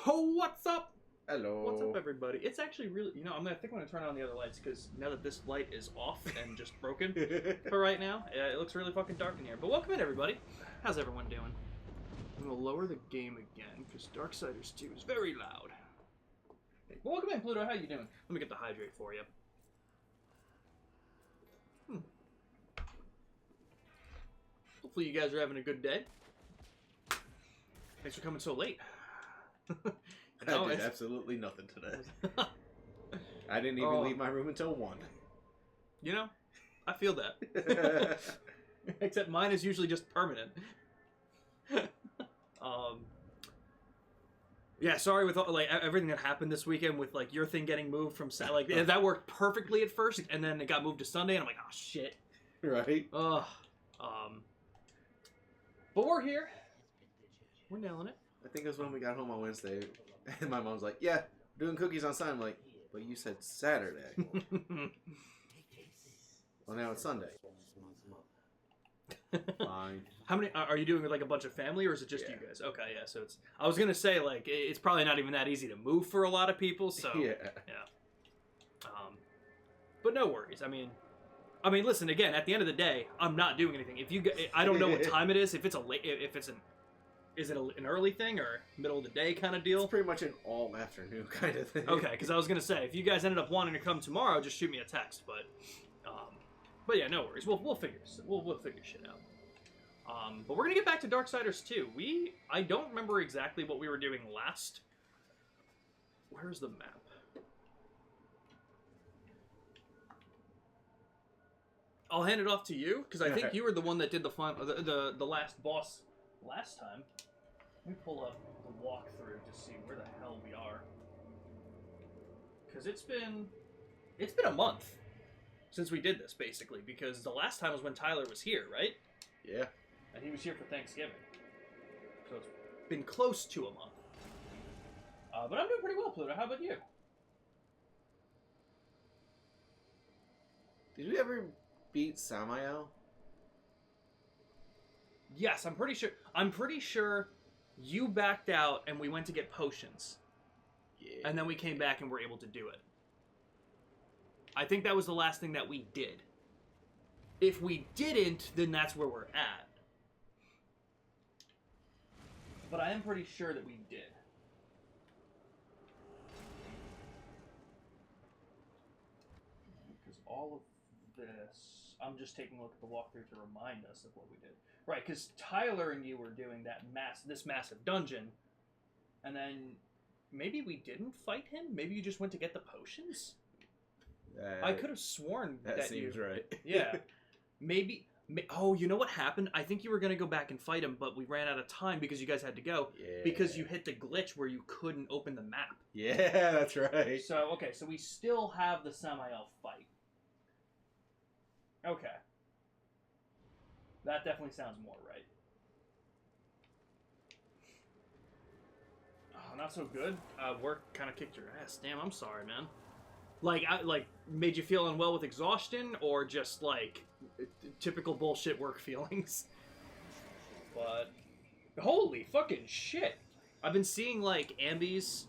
Oh, what's up? Hello. What's up, everybody? It's actually really, I think I'm going to turn on the other lights because now that this light is off and just broken for right now, it looks really fucking dark in here. But welcome in, everybody. How's everyone doing? I'm going to lower the game again because Darksiders II is very loud. Well, welcome in, Pluto. How you doing? Let me get the hydrate for you. Hopefully you guys are having a good day. Thanks for coming so late. I did absolutely nothing today. I didn't even leave my room until 1. You know, I feel that. Except mine is usually just permanent. Yeah, sorry with all, everything that happened this weekend with your thing getting moved from that worked perfectly at first, and then it got moved to Sunday, and I'm like, oh shit. Right. But we're here. We're nailing it. I think it was when we got home on Wednesday, and my mom's like, "Yeah, doing cookies on Sunday." I'm like, "But you said Saturday." Well, now it's Sunday. Fine. How many are you doing with a bunch of family, or is it just you guys? Okay, yeah. So I was gonna say it's probably not even that easy to move for a lot of people. So yeah. But no worries. I mean, listen. Again, at the end of the day, I'm not doing anything. I don't know what time it is. If it's is it an early thing or middle of the day kind of deal? It's pretty much an all afternoon kind of thing. Okay, because I was gonna say if you guys ended up wanting to come tomorrow, just shoot me a text. But yeah, no worries. We'll figure shit out. But we're gonna get back to Darksiders 2. I don't remember exactly what we were doing last. Where's the map? I'll hand it off to you because I think you were the one that did the last boss last time. Let me pull up the walkthrough to see where the hell we are. Because it's been a month since we did this, basically. Because the last time was when Tyler was here, right? Yeah. And he was here for Thanksgiving. So it's been close to a month. But I'm doing pretty well, Pluto. How about you? Did we ever beat Samael? Yes, I'm pretty sure you backed out and we went to get potions. Yeah. And then we came back and were able to do it. I think that was the last thing that we did. If we didn't, then that's where we're at. But I am pretty sure that we did. Because all of this... I'm just taking a look at the walkthrough to remind us of what we did. Right, because Tyler and you were doing this massive dungeon, and then maybe we didn't fight him? Maybe you just went to get the potions? I could have sworn that seems right. Yeah. Maybe... Oh, you know what happened? I think you were going to go back and fight him, but we ran out of time because you guys had to go. Yeah. Because you hit the glitch where you couldn't open the map. Yeah, that's right. So, okay, so we still have the Samael fight. Okay. That definitely sounds more right. Oh, not so good. Work kind of kicked your ass. Damn, I'm sorry, man. Made you feel unwell with exhaustion, or just typical bullshit work feelings. But holy fucking shit! I've been seeing Ambi's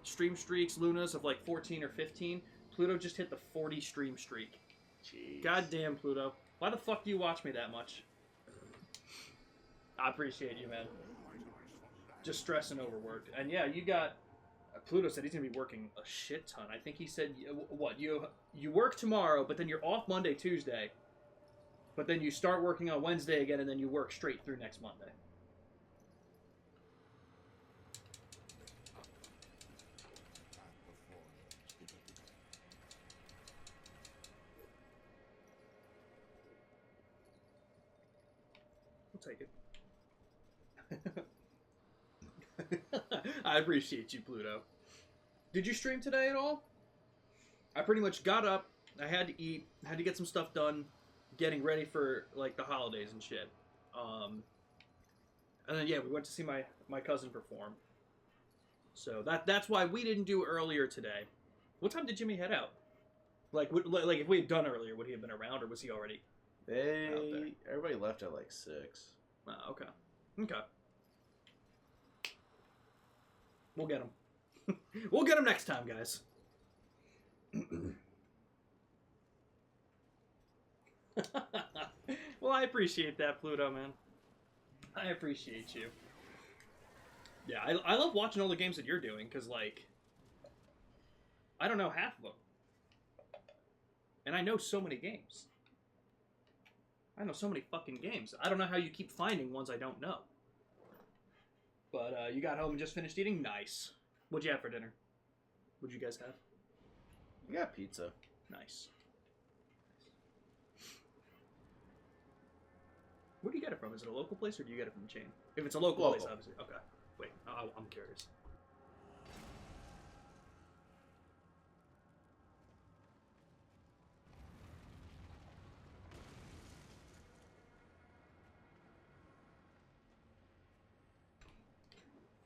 stream streaks, Luna's of 14 or 15. Pluto just hit the 40 stream streak. Jeez. Goddamn, Pluto. Why the fuck do you watch me that much? I appreciate you, man. Just stressed and overworked. And yeah, you got... Pluto said he's going to be working a shit ton. I think he said, what, you work tomorrow, but then you're off Monday, Tuesday. But then you start working on Wednesday again, and then you work straight through next Monday. I'll take it. I appreciate you, Pluto. Did you stream today at all? I pretty much got up. I had to eat. Had to get some stuff done, getting ready for the holidays and shit. And then we went to see my cousin perform. So that's why we didn't do earlier today. What time did Jimmy head out? If we had done earlier, would he have been around, or was he already out there? Everybody left at 6. Oh, okay. Okay. We'll get them. We'll get them next time, guys. Well, I appreciate that, Pluto, man. I appreciate you. Yeah, I love watching all the games that you're doing, because, like, I don't know half of them. And I know so many games. I know so many fucking games. I don't know how you keep finding ones I don't know. But you got home and just finished eating? Nice. What'd you have for dinner? What'd you guys have? We got pizza. Nice. Where do you get it from? Is it a local place or do you get it from a chain? If it's a local place, obviously. Okay. Wait, I'm curious.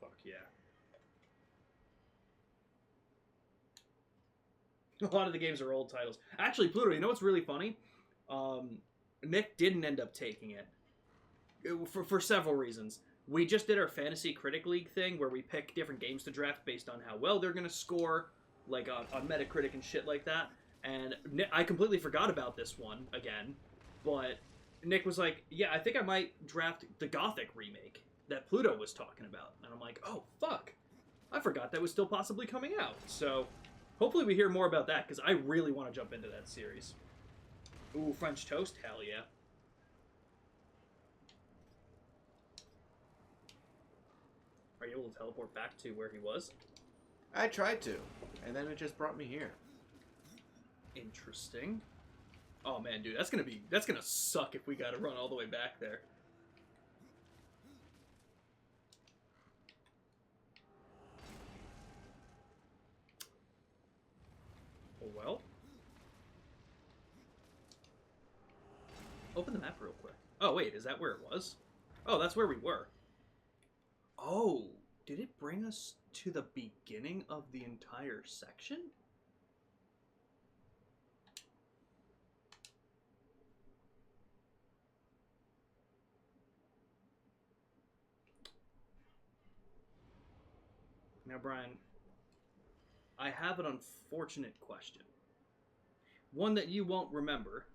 Fuck yeah. A lot of the games are old titles. Actually, Pluto, you know what's really funny? Nick didn't end up taking it. For several reasons. We just did our Fantasy Critic League thing where we pick different games to draft based on how well they're going to score, like on Metacritic and shit like that. And I completely forgot about this one again, but Nick was like, yeah, I think I might draft the Gothic remake that Pluto was talking about. And I'm like, oh, fuck. I forgot that was still possibly coming out. So hopefully we hear more about that, because I really want to jump into that series. Ooh, French toast? Hell yeah. Are you able to teleport back to where he was? I tried to, and then it just brought me here. Interesting. Oh man, dude, that's gonna suck if we gotta run all the way back there. Well, open the map real quick. Oh wait, is that where it was? Oh, that's where we were. Oh, did it bring us to the beginning of the entire section? Now, Brian, I have an unfortunate question. One that you won't remember,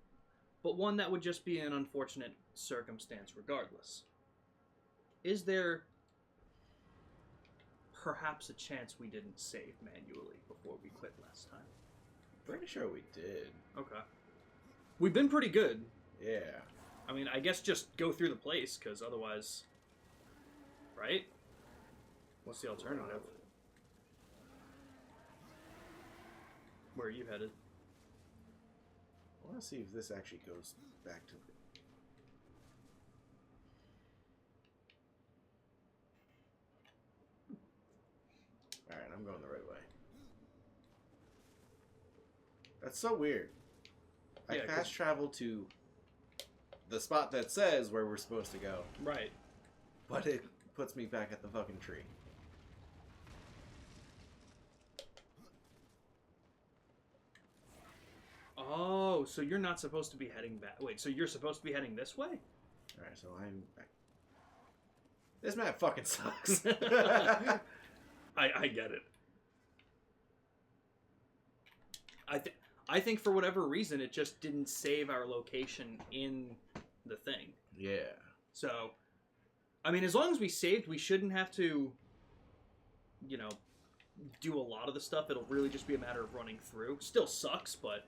but one that would just be an unfortunate circumstance regardless. Is there perhaps a chance we didn't save manually before we quit last time? Pretty sure we did. Okay. We've been pretty good. Yeah. I mean, I guess just go through the place, because otherwise... Right? What's the alternative? Where are you headed? I want to see if this actually goes back to... Alright, I'm going the right way. That's so weird. I fast travel to the spot that says where we're supposed to go. Right. But it puts me back at the fucking tree. Oh, so you're not supposed to be heading back. Wait, so you're supposed to be heading this way? Alright, so I'm back. This map fucking sucks. I get it. I think for whatever reason it just didn't save our location in the thing. Yeah. So, I mean, as long as we saved, we shouldn't have to, you know, do a lot of the stuff. It'll really just be a matter of running through. Still sucks, but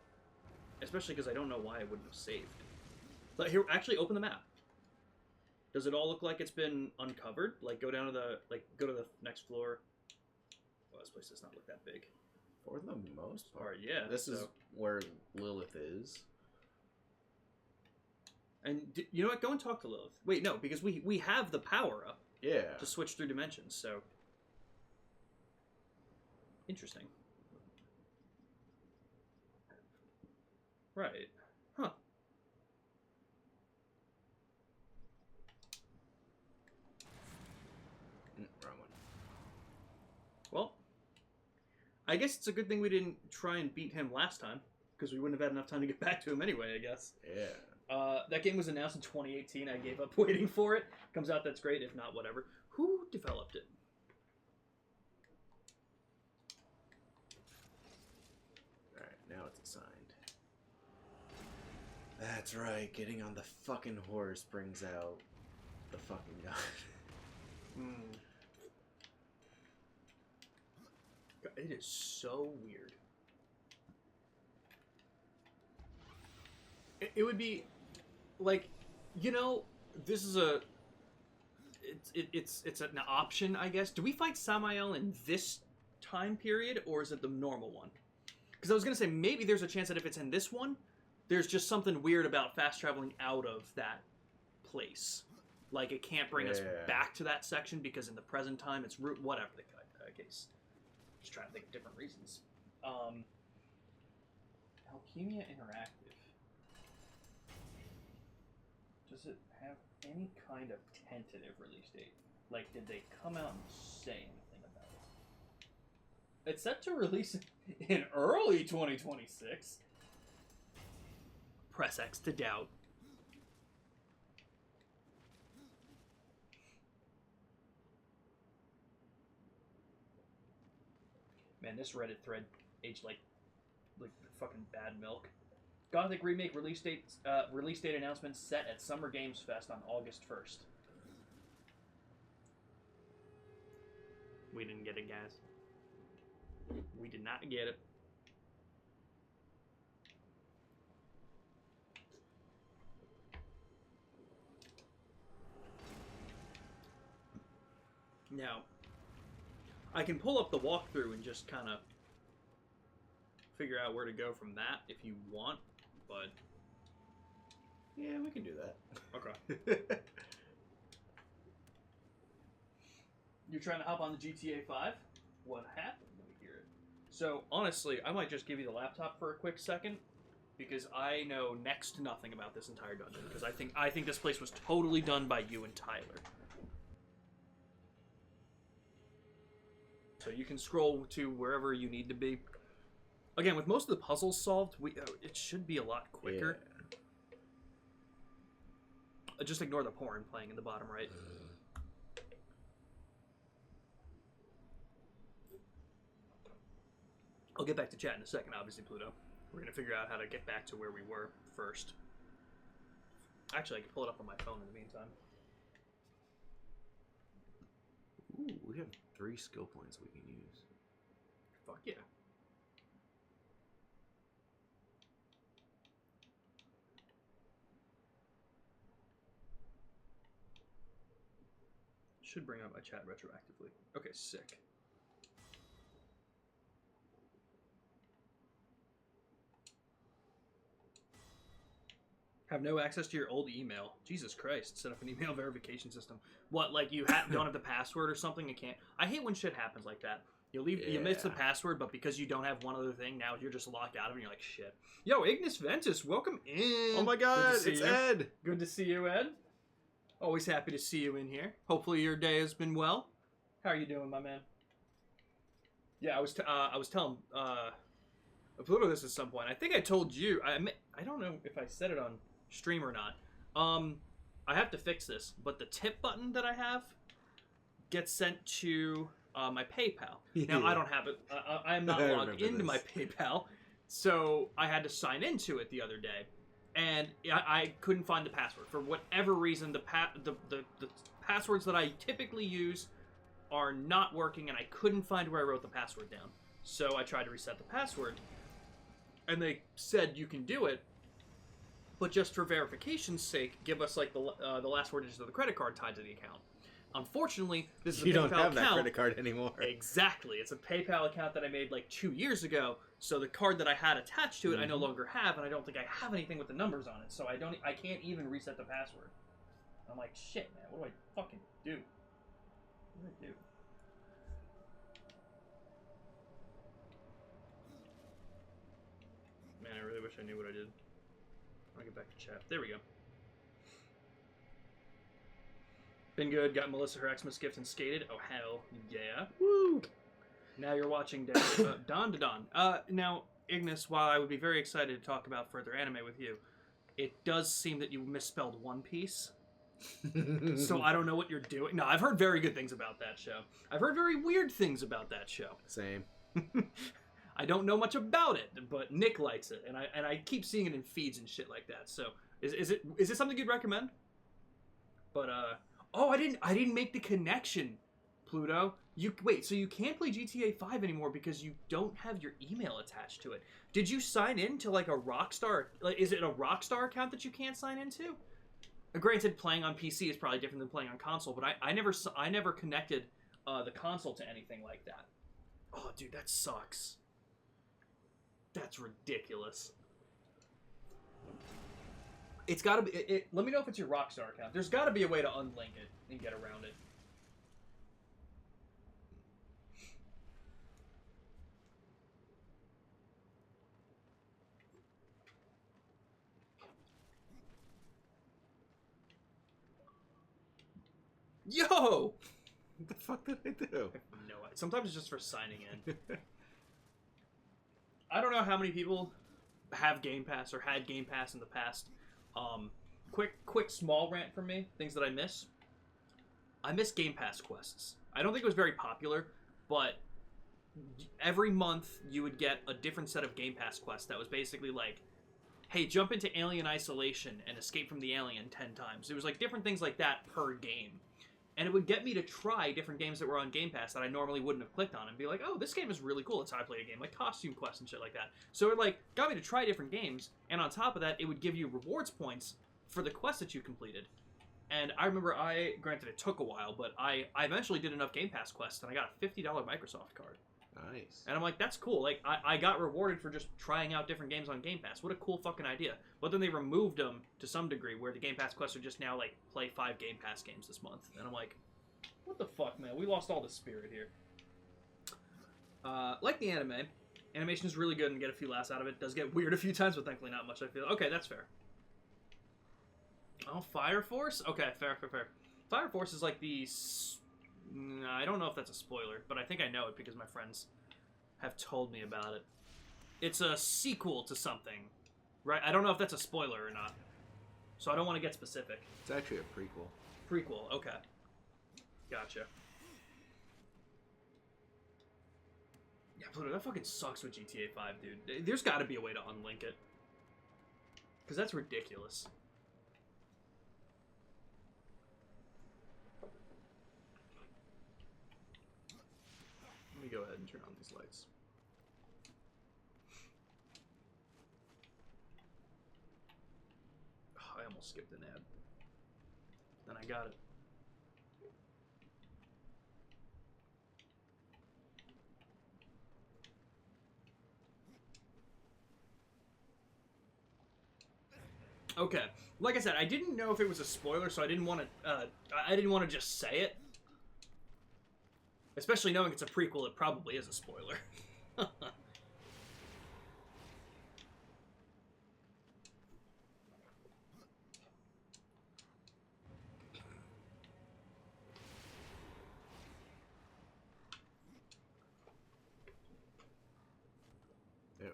especially because I don't know why I wouldn't have saved. But here, actually, open the map. Does it all look like it's been uncovered? Like, go down to the next floor. Well, this place does not look that big. For the most part, yeah. This is where Lilith is. And you know what? Go and talk to Lilith. Wait, no, because we have the power up. Yeah. To switch through dimensions. So interesting. Right. Huh. Wrong one. Well, I guess it's a good thing we didn't try and beat him last time, because we wouldn't have had enough time to get back to him anyway, I guess. Yeah. That game was announced in 2018. I gave up waiting for it. Comes out, that's great. If not, whatever. Who developed it? signed. That's right, getting on the fucking horse brings out the fucking god. It is so weird. It would be like, you know, this is a it's an option, I guess. Do we fight Samael in this time period, or is it the normal one? Because I was gonna say maybe there's a chance that if it's in this one, there's just something weird about fast traveling out of that place. Like it can't bring us back to that section because in the present time it's root whatever the case. Just trying to think of different reasons. Alchemia Interactive. Does it have any kind of tentative release date? Like, did they come out and say anything about it? It's set to release in early 2026. Press X to doubt. Man, this Reddit thread aged like fucking bad milk. Gothic remake release date announcement set at Summer Games Fest on August 1st. We didn't get it, guys. We did not get it. Now, I can pull up the walkthrough and just kind of figure out where to go from that if you want, but... Yeah, we can do that. Okay. You're trying to hop on the GTA 5? What happened? Let me hear it. So, honestly, I might just give you the laptop for a quick second, because I know next to nothing about this entire dungeon, because I think this place was totally done by you and Tyler. So you can scroll to wherever you need to be. Again, with most of the puzzles solved, it should be a lot quicker. Yeah. Just ignore the porn playing in the bottom right. I'll get back to chat in a second, obviously, Pluto. We're going to figure out how to get back to where we were first. Actually, I can pull it up on my phone in the meantime. Ooh, we have 3 skill points we can use. Fuck yeah. Should bring up my chat retroactively. Okay, sick. Have no access to your old email. Jesus Christ, set up an email verification system. What, like you don't have the password or something? You can't. I hate when shit happens like that. You miss the password, but because you don't have one other thing, now you're just locked out of it and you're like, shit. Yo, Ignis Ventus, welcome in. Oh my god, it's Ed. Good to see you, Ed. Always happy to see you in here. Hopefully your day has been well. How are you doing, my man? Yeah, I was telling Pluto this at some point. I think I told you. I don't know if I said it on stream or not. I have to fix this, but the tip button that I have gets sent to my PayPal. Now I don't have it. I am not logged into my PayPal, so I had to sign into it the other day, and I couldn't find the password for whatever reason. The passwords that I typically use are not working, and I couldn't find where I wrote the password down. So I tried to reset the password, and they said you can do it, but just for verification's sake, give us like the last 4 digits of the credit card tied to the account. Unfortunately, this is a PayPal account. You don't have that credit card anymore. Exactly. It's a PayPal account that I made like 2 years ago, so the card that I had attached to it I no longer have, and I don't think I have anything with the numbers on it, so I can't even reset the password. I'm like, shit, man, what do I fucking do? What do I do? Man, I really wish I knew what I did. I'll get back to chat. There we go. Been good. Got Melissa her Xmas gift and skated. Oh, hell yeah. Woo! Now you're watching Dawn to Dawn. Now, Ignis, while I would be very excited to talk about further anime with you, it does seem that you misspelled One Piece. So I don't know what you're doing. No, I've heard very good things about that show. I've heard very weird things about that show. Same. I don't know much about it, but Nick likes it, and I keep seeing it in feeds and shit like that. So is it something you'd recommend? But oh, I didn't make the connection, Pluto. So you can't play GTA 5 anymore because you don't have your email attached to it. Did you sign in to like a Rockstar? Like, is it a Rockstar account that you can't sign into? Granted, playing on PC is probably different than playing on console, but I never connected the console to anything like that. Oh, dude, that sucks. That's ridiculous. It's got to be. Let me know if it's your Rockstar account. There's got to be a way to unlink it and get around it. Yo! What the fuck did I do? No, sometimes it's just for signing in. I don't know how many people have Game Pass or had Game Pass in the past. Quick small rant from me. Things that I miss. I miss Game Pass quests. I don't think it was very popular, but every month you would get a different set of Game Pass quests that was basically like, hey, jump into Alien Isolation and escape from the alien 10 times. It was like different things like that per game. And it would get me to try different games that were on Game Pass that I normally wouldn't have clicked on and be like, oh, this game is really cool. That's how I played a game, like Costume Quest and shit like that. So it like got me to try different games, and on top of that, it would give you rewards points for the quests that you completed. And I remember granted it took a while, but I eventually did enough Game Pass quests, and I got a $50 Microsoft card. Nice. And I'm like, that's cool. Like, I got rewarded for just trying out different games on Game Pass. What a cool fucking idea. But then they removed them to some degree, where the Game Pass quests are just now, like, play 5 Game Pass games this month. And I'm like, what the fuck, man? We lost all the spirit here. Like the anime. Animation is really good and get a few laughs out of it. Does get weird a few times, but thankfully not much, I feel. Okay, that's fair. Oh, Fire Force? Okay, fair. Fire Force is like the... I don't know if that's a spoiler, but I think I know it because my friends have told me about it. It's a sequel to something, right? I don't know if that's a spoiler or not, so I don't want to get specific. It's actually a prequel. Prequel, okay. Gotcha. Yeah, Pluto, that fucking sucks with GTA 5, dude. There's got to be a way to unlink it. Because that's ridiculous. Let me go ahead and turn on these lights. Oh, I almost skipped an ad. Then I got it. Okay, like I said, I didn't know if it was a spoiler, so I didn't want to just say it. Especially knowing it's a prequel, it probably is a spoiler. There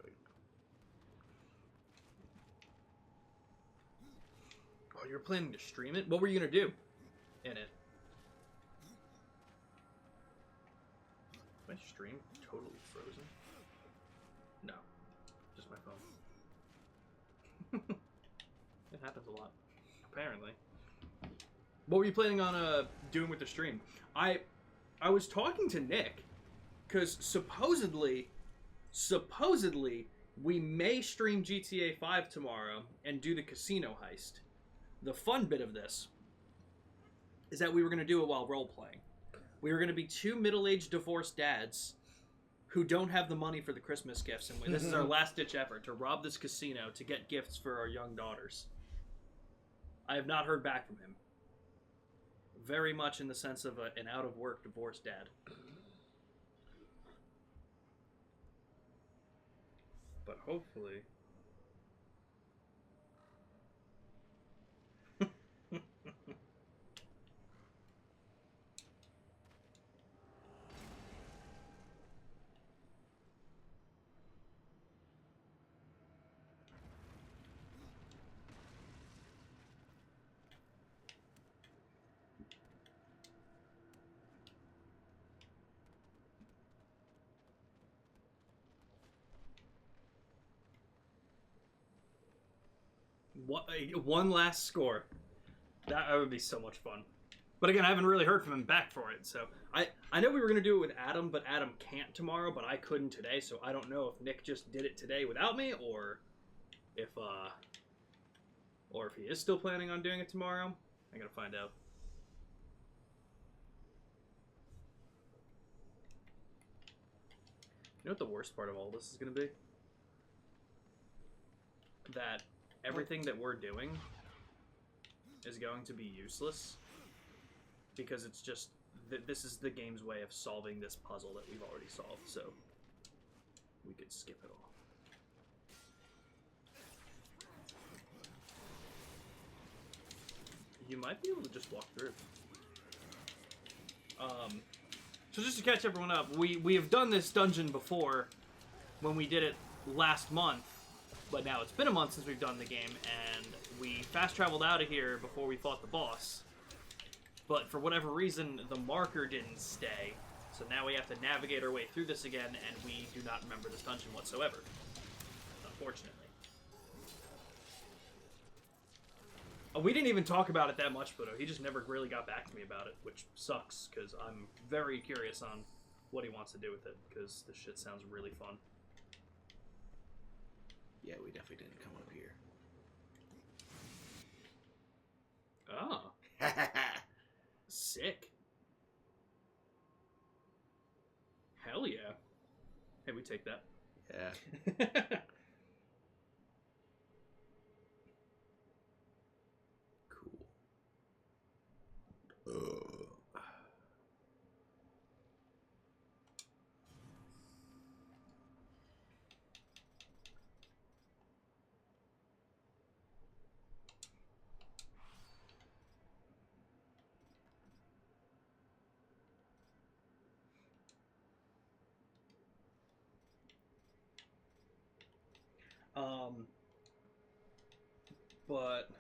we go. Oh, you're planning to stream it? What were you gonna do in it? My stream totally frozen? No, just my phone. It happens a lot, apparently. What were you planning on doing with the stream? I was talking to Nick, because supposedly we may stream GTA 5 tomorrow and do the casino heist. The fun bit of this is that we were going to do it while role-playing. We were going to be 2 middle-aged divorced dads who don't have the money for the Christmas gifts, and this is our last-ditch effort to rob this casino to get gifts for our young daughters. I have not heard back from him. Very much in the sense of an out-of-work divorced dad. But hopefully... One last score. That would be so much fun. But again, I haven't really heard from him back for it, so I know we were gonna do it with Adam, but Adam can't tomorrow, but I couldn't today, so I don't know if Nick just did it today without me, or if he is still planning on doing it tomorrow. I gotta find out. You know what the worst part of all this is gonna be? That everything that we're doing is going to be useless. Because it's just, this is the game's way of solving this puzzle that we've already solved, so we could skip it all. You might be able to just walk through. So just to catch everyone up, we have done this dungeon before when we did it last month, but now it's been a month since we've done the game, and we fast traveled out of here before we fought the boss. But for whatever reason, the marker didn't stay. So now we have to navigate our way through this again, and we do not remember this dungeon whatsoever. Unfortunately. We didn't even talk about it that much, but he just never really got back to me about it, which sucks, because I'm very curious on what he wants to do with it, because this shit sounds really fun. Yeah, we definitely didn't come up here. Oh. Sick. Hell yeah. Hey, we take that. Yeah. Cool. But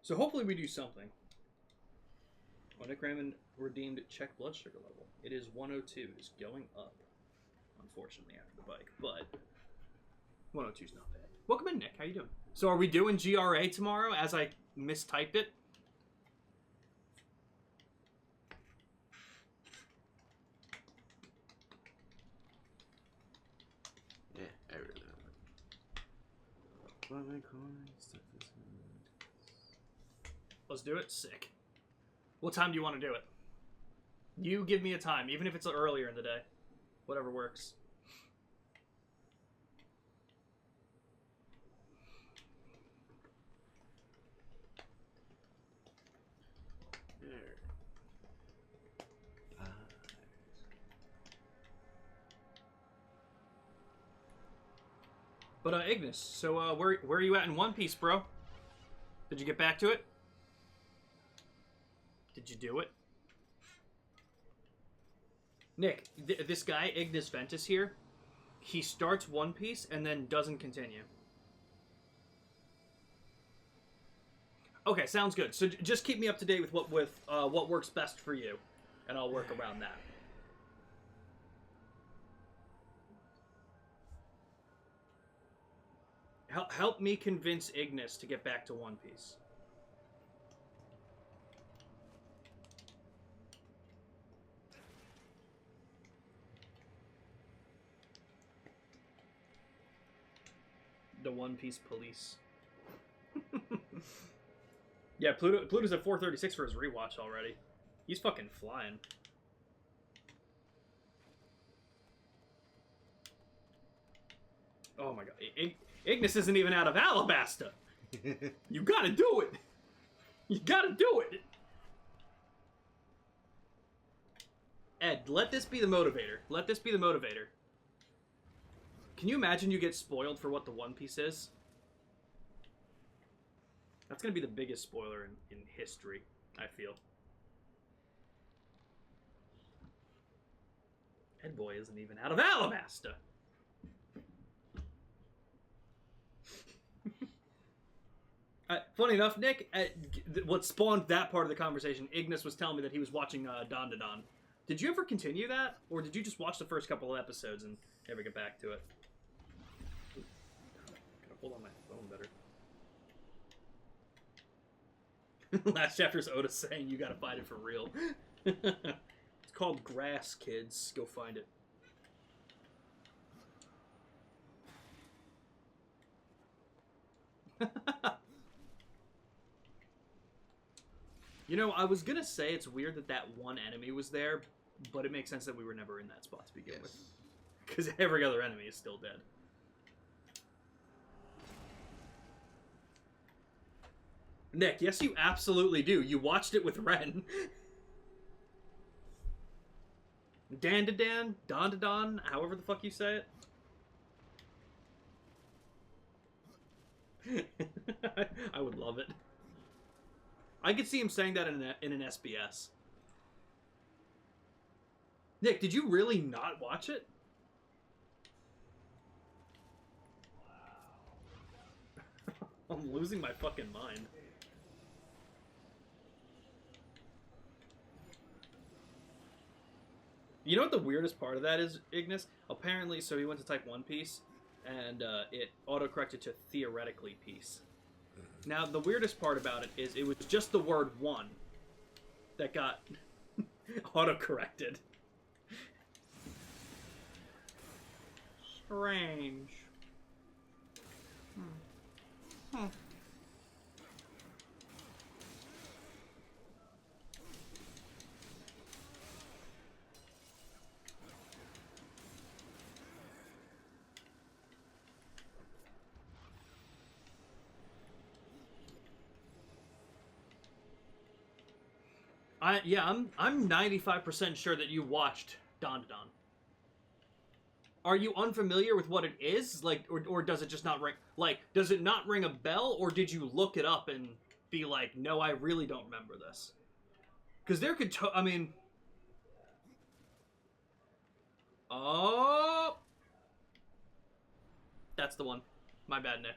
so hopefully we do something. Oh, Nick Raymond redeemed check blood sugar level. It is 102. It is going up, unfortunately, after the bike, but 102 is not bad. Welcome in, Nick. How you doing? So are we doing GRA tomorrow as I mistyped it? Yeah, I really don't. Let's do it. Sick. What time do you want to do it? You give me a time, even if it's earlier in the day. Whatever works. But Ignis, so where are you at in One Piece, bro? Did you get back to it? Did you do it? Nick, this guy, Ignis Ventus here, he starts One Piece and then doesn't continue. Okay, sounds good. So just keep me up to date with what works best for you, and I'll work around that. Help me convince Ignis to get back to One Piece. The One Piece police. Yeah, Pluto's at 436 for his rewatch already. He's fucking flying. Oh my god. Ignis isn't even out of Alabasta. You gotta do it. You gotta do it. Ed, let this be the motivator. Let this be the motivator. Can you imagine you get spoiled for what the One Piece is? That's gonna be the biggest spoiler in history, I feel. Ed Boy isn't even out of Alabasta. Funny enough, Nick, what spawned that part of the conversation, Ignis was telling me that he was watching Don to Don. Did you ever continue that? Or did you just watch the first couple of episodes and never get back to it? Gotta hold on my phone better. Last chapter's Otis saying you gotta find it for real. It's called Grass, kids. Go find it. You know, I was gonna say it's weird that that one enemy was there, but it makes sense that we were never in that spot to begin with. Because every other enemy is still dead. Nick, yes you absolutely do. You watched it with Ren. Dan to Dan, Don to Don, however the fuck you say it. I would love it. I could see him saying that in an SBS. Nick, did you really not watch it? I'm losing my fucking mind. You know what the weirdest part of that is, Ignis? Apparently, so he went to type One Piece, and it autocorrected to theoretically peace. Now, the weirdest part about it is it was just the word one that got autocorrected. Strange. Hmm. I'm 95% sure that you watched Don to Don. Are you unfamiliar with what it is? Like, or does it just not ring? Like, does it not ring a bell, or did you look it up and be like, no, I really don't remember this? Because there could, I mean, oh, that's the one. My bad, Nick.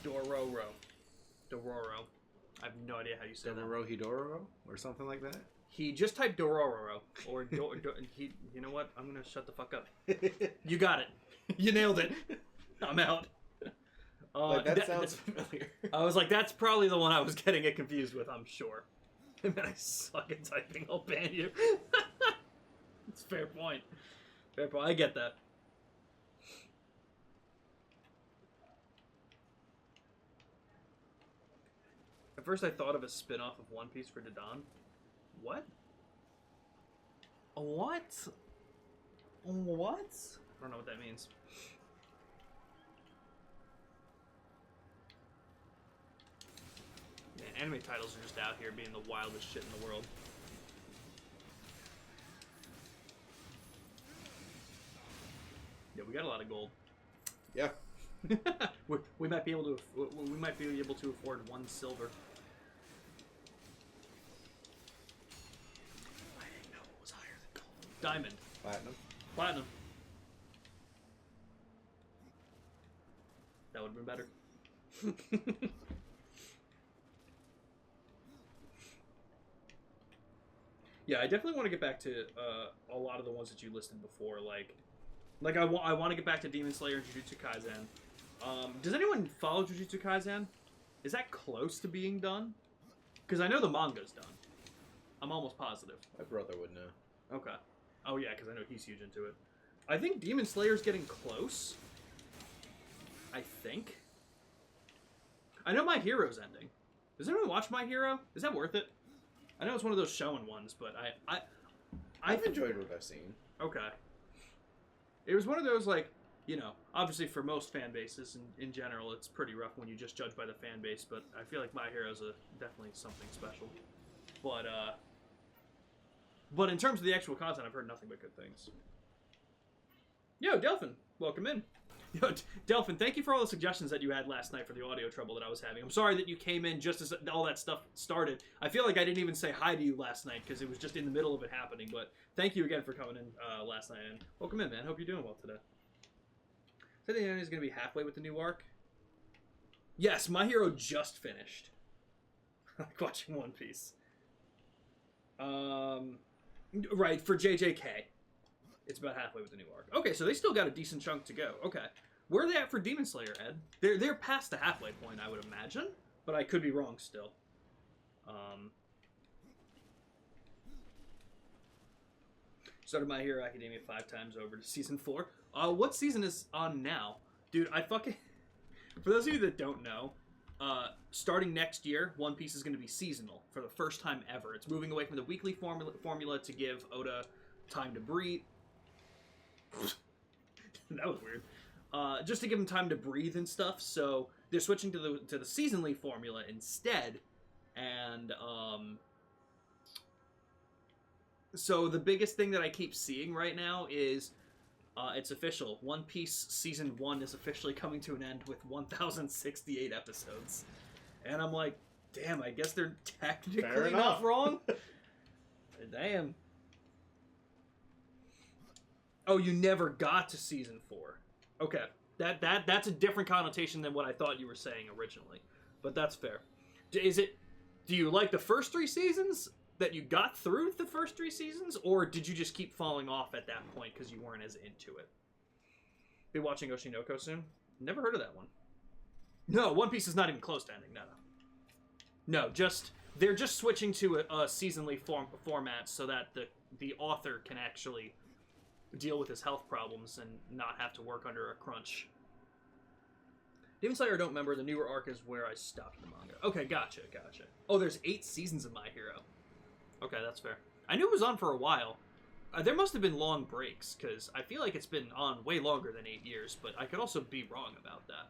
Dororo. I have no idea how you say that. Hidororo or something like that? He just typed Dororo. Or, you know what? I'm going to shut the fuck up. You got it. You nailed it. I'm out. That sounds familiar. I was like, that's probably the one I was getting it confused with, I'm sure. And then I suck at typing, I'll ban you. It's a fair point. Fair point. I get that. At first I thought of a spin-off of One Piece for Dadan. What? What? What? I don't know what that means. Man, anime titles are just out here being the wildest shit in the world. Yeah, we got a lot of gold. Yeah. we might be able to afford 1 silver. I didn't know it was higher than gold. Diamond. Platinum. That would have been better. Yeah, I definitely want to get back to a lot of the ones that you listed before. Like I want to get back to Demon Slayer and Jujutsu Kaisen. Does anyone follow Jujutsu Kaisen? Is that close to being done? Because I know the manga's done. I'm almost positive. My brother would know. Okay. Oh yeah, because I know he's huge into it. I think Demon Slayer's getting close. I think. I know My Hero's ending. Does anyone watch My Hero? Is that worth it? I know it's one of those shonen ones, but I've enjoyed what I've seen. Okay. It was one of those, like, you know, obviously for most fan bases in general, it's pretty rough when you just judge by the fan base, but I feel like My Hero's definitely something special. But in terms of the actual content, I've heard nothing but good things. Yo, Delphin, welcome in. Yo, Delphin, thank you for all the suggestions that you had last night for the audio trouble that I was having. I'm sorry that you came in just as all that stuff started. I feel like I didn't even say hi to you last night because it was just in the middle of it happening, but thank you again for coming in last night, and welcome in, man. Hope you're doing well today. So the end is going to be halfway with the new arc? Yes, My Hero just finished. Like watching One Piece. Right, for JJK. It's about halfway with the new arc. Okay, so they still got a decent chunk to go. Okay. Where are they at for Demon Slayer, Ed? They're past the halfway point, I would imagine. But I could be wrong still. Started My Hero Academia 5 times over to season 4. What season is on now? Dude, I fucking... For those of you that don't know, starting next year, One Piece is going to be seasonal for the first time ever. It's moving away from the weekly formula to give Oda time to breathe. That was weird. Just to give him time to breathe and stuff. So they're switching to the seasonally formula instead. And so the biggest thing that I keep seeing right now is it's official. One Piece Season 1 is officially coming to an end with 1,068 episodes. And I'm like, damn, I guess they're technically not wrong. Damn. Oh, you never got to Season 4. Okay. That's a different connotation than what I thought you were saying originally. But that's fair. Do you like the first 3 seasons? That you got through the first 3 seasons, or did you just keep falling off at that point because you weren't as into it? Be watching Oshinoko soon? Never heard of that one. No, One Piece is not even close to ending. No, they're just switching to a seasonally format so that the author can actually deal with his health problems and not have to work under a crunch. Demon Slayer, I don't remember. The newer arc is where I stopped the manga. Okay, gotcha. Oh, there's 8 seasons of My Hero. Okay, that's fair. I knew it was on for a while. There must have been long breaks, because I feel like it's been on way longer than 8 years, but I could also be wrong about that.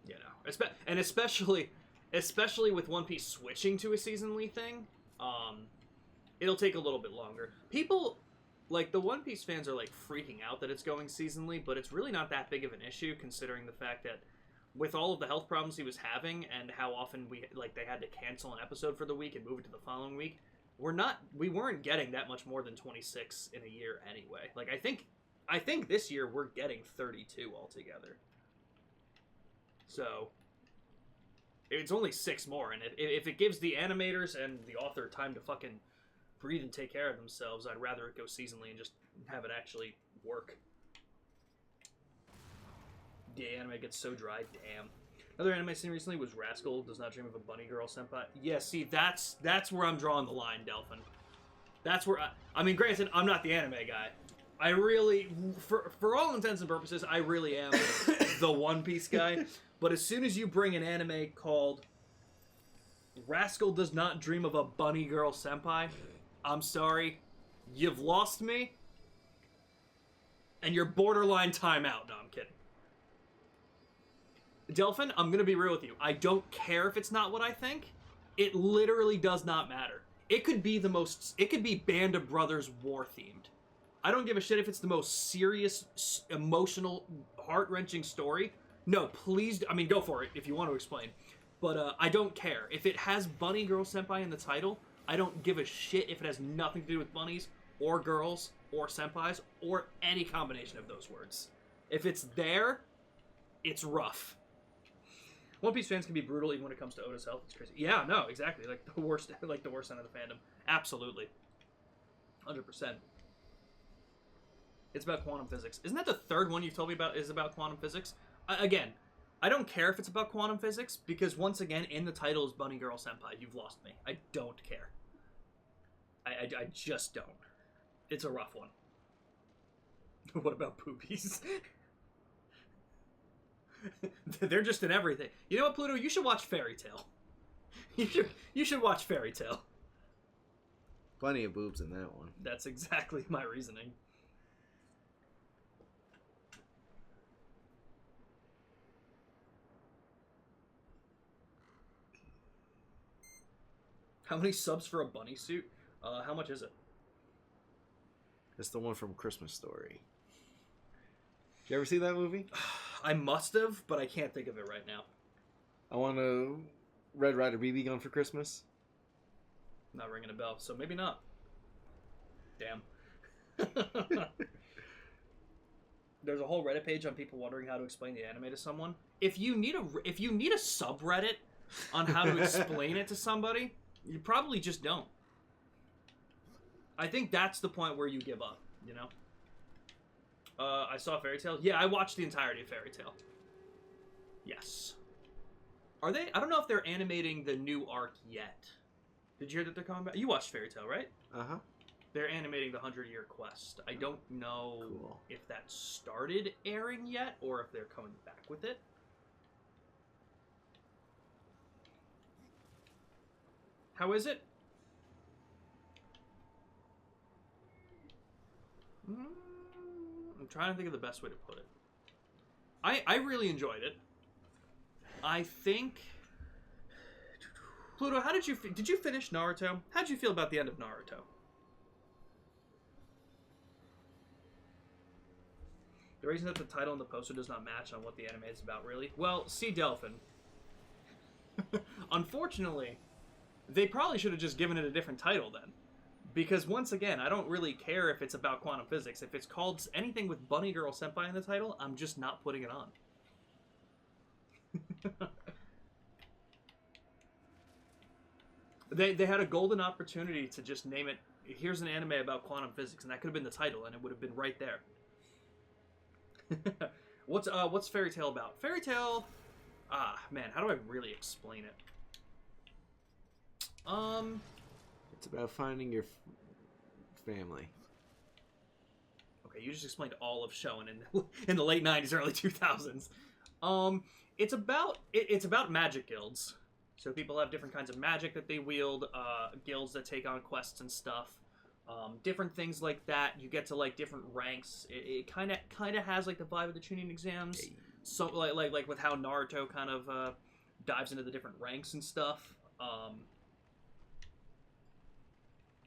You know, and especially with One Piece switching to a seasonally thing, it'll take a little bit longer. People... Like, the One Piece fans are, like, freaking out that it's going seasonally, but it's really not that big of an issue, considering the fact that with all of the health problems he was having and how often they had to cancel an episode for the week and move it to the following week, we weren't getting that much more than 26 in a year anyway. Like, I think this year we're getting 32 altogether. So, it's only 6 more, and if it gives the animators and the author time to fucking breathe and take care of themselves, I'd rather it go seasonally and just have it actually work. Yeah, anime gets so dry, damn. Another anime seen recently was Rascal Does Not Dream of a Bunny Girl Senpai. Yeah, see, that's where I'm drawing the line, Delphin. That's where I mean, granted, I'm not the anime guy. I really, for all intents and purposes, I really am the One Piece guy. But as soon as you bring an anime called Rascal Does Not Dream of a Bunny Girl Senpai, I'm sorry, you've lost me, and you're borderline timeout. No, I'm kidding. Delphin, I'm gonna be real with you. I don't care if it's not what I think. It literally does not matter. It could be Band of Brothers war themed. I don't give a shit if it's the most serious, emotional, heart-wrenching story. No, please, I mean, go for it if you want to explain. But I don't care. If it has Bunny Girl Senpai in the title, I don't give a shit if it has nothing to do with bunnies, or girls, or senpais, or any combination of those words. If it's there, it's rough. One Piece fans can be brutal even when it comes to Oda's health. It's crazy. Yeah, no, exactly. Like the worst end of the fandom. Absolutely. 100%. It's about quantum physics. Isn't that the third one you've told me about is about quantum physics? Again, I don't care if it's about quantum physics, because once again, in the title is Bunny Girl Senpai. You've lost me. I don't care. I just don't. It's a rough one. What about boobies? They're just in everything. You know what, Pluto? You should watch Fairy Tail. You should watch Fairy Tail. Plenty of boobs in that one. That's exactly my reasoning. How many subs for a bunny suit? How much is it? It's the one from Christmas Story. Did you ever see that movie? I must have, but I can't think of it right now. I want a Red Ryder BB gun for Christmas. Not ringing a bell, so maybe not. Damn. There's a whole Reddit page on people wondering how to explain the anime to someone. If you need a subreddit on how to explain it to somebody, you probably just don't. I think that's the point where you give up, you know? I saw Fairy Tail. Yeah, I watched the entirety of Fairy Tail. Yes. Are they? I don't know if they're animating the new arc yet. Did you hear that they're coming back? You watched Fairy Tail, right? Uh-huh. They're animating the 100-Year Quest. I don't know if that started airing yet or if they're coming back with it. How is it? I'm trying to think of the best way to put it. I really enjoyed it. I think... Pluto, how did you finish Naruto? How did you feel about the end of Naruto? The reason that the title and the poster does not match on what the anime is about, really? Well, see Delphin. Unfortunately, they probably should have just given it a different title then. Because once again, I don't really care if it's about quantum physics. If it's called anything with Bunny Girl Senpai in the title, I'm just not putting it on. They had a golden opportunity to just name it, here's an anime about quantum physics, and that could have been the title, and it would have been right there. What's Fairy Tail about? Fairy Tail, man, how do I really explain it? It's about finding your family. Okay, you just explained all of Shonen in the late 90s, early 2000s. It's about magic guilds. So people have different kinds of magic that they wield, guilds that take on quests and stuff. Different things like that. You get to like different ranks. It kind of has like the vibe of the Chunin exams. So like with how Naruto kind of dives into the different ranks and stuff.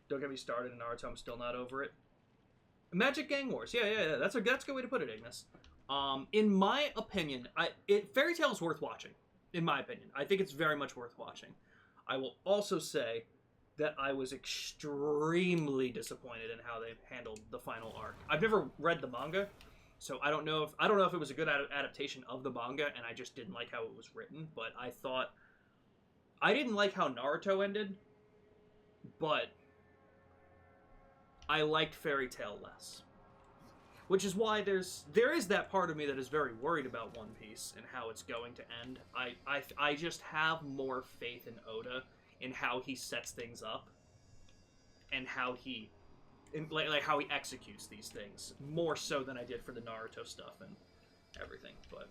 Don't get me started in Naruto. I'm still not over it. Magic Gang Wars. Yeah. That's a good way to put it, Ignis. In my opinion, Fairy Tail is worth watching. In my opinion, I think it's very much worth watching. I will also say that I was extremely disappointed in how they handled the final arc. I've never read the manga, so I don't know if it was a good adaptation of the manga, and I just didn't like how it was written. But I didn't like how Naruto ended, but I liked Fairy Tail less. Which is why there is that part of me that is very worried about One Piece and how it's going to end. I just have more faith in Oda in how he sets things up and how he how he executes these things more so than I did for the Naruto stuff and everything. But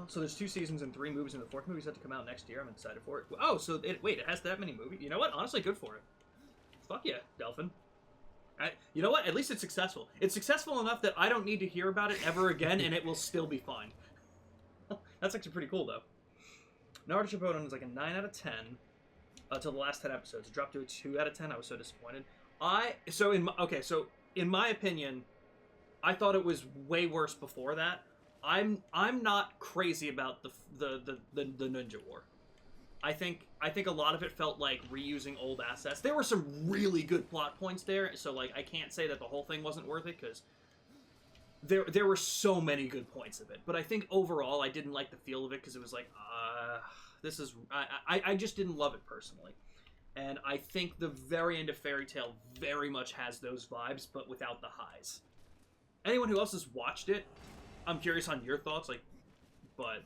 so there's 2 seasons and 3 movies, and the 4th movie set to come out next year. I'm excited for it. Oh, so it has that many movies? You know what? Honestly, good for it. Fuck yeah, Delphin. You know what? At least it's successful. It's successful enough that I don't need to hear about it ever again, and it will still be fine. That's actually pretty cool, though. Naruto Shippuden is like a 9 out of 10 until the last 10 episodes. It dropped to a 2 out of 10. I was so disappointed. In my opinion, I thought it was way worse before that. I'm not crazy about the Ninja War. I think a lot of it felt like reusing old assets. There were some really good plot points there, so like I can't say that the whole thing wasn't worth it because there were so many good points of it. But I think overall I didn't like the feel of it because it was like I just didn't love it personally. And I think the very end of Fairy Tail very much has those vibes, but without the highs. Anyone who else has watched it, I'm curious on your thoughts, but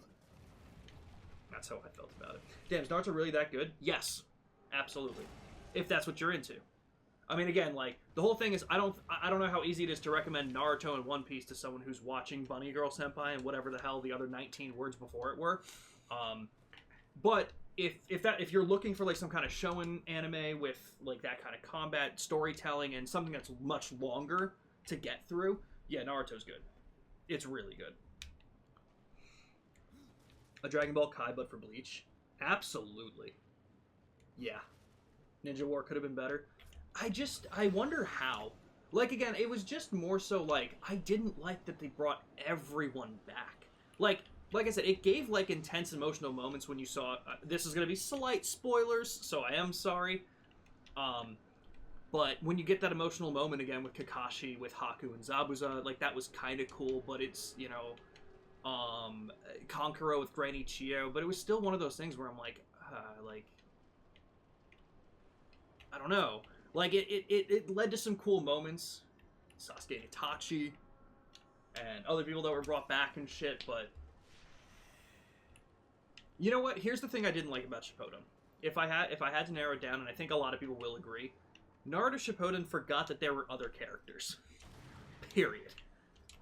that's how I felt about it. Damn, is Naruto really that good? Yes, absolutely. If that's what you're into. I mean, again, like, the whole thing is, I don't know how easy it is to recommend Naruto and One Piece to someone who's watching Bunny Girl Senpai and whatever the hell the other 19 words before it were. But if you're looking for like some kind of shonen anime with like that kind of combat storytelling and something that's much longer to get through, yeah, Naruto's good. It's really good. A Dragon Ball Kai, but for Bleach? Absolutely. Yeah. Ninja War could have been better. I wonder how. Like, again, it was just more so, like, I didn't like that they brought everyone back. Like, like I said, it gave like intense emotional moments when you saw. This is gonna be slight spoilers, so I am sorry. But when you get that emotional moment again with Kakashi, with Haku and Zabuza, like that was kind of cool. But it's Kankuro with Granny Chio, but it was still one of those things where I'm like I don't know. Like it led to some cool moments. Sasuke and Itachi and other people that were brought back and shit, but you know what? Here's the thing I didn't like about Shippuden. If I had to narrow it down, and I think a lot of people will agree, Naruto Shippuden forgot that there were other characters. Period.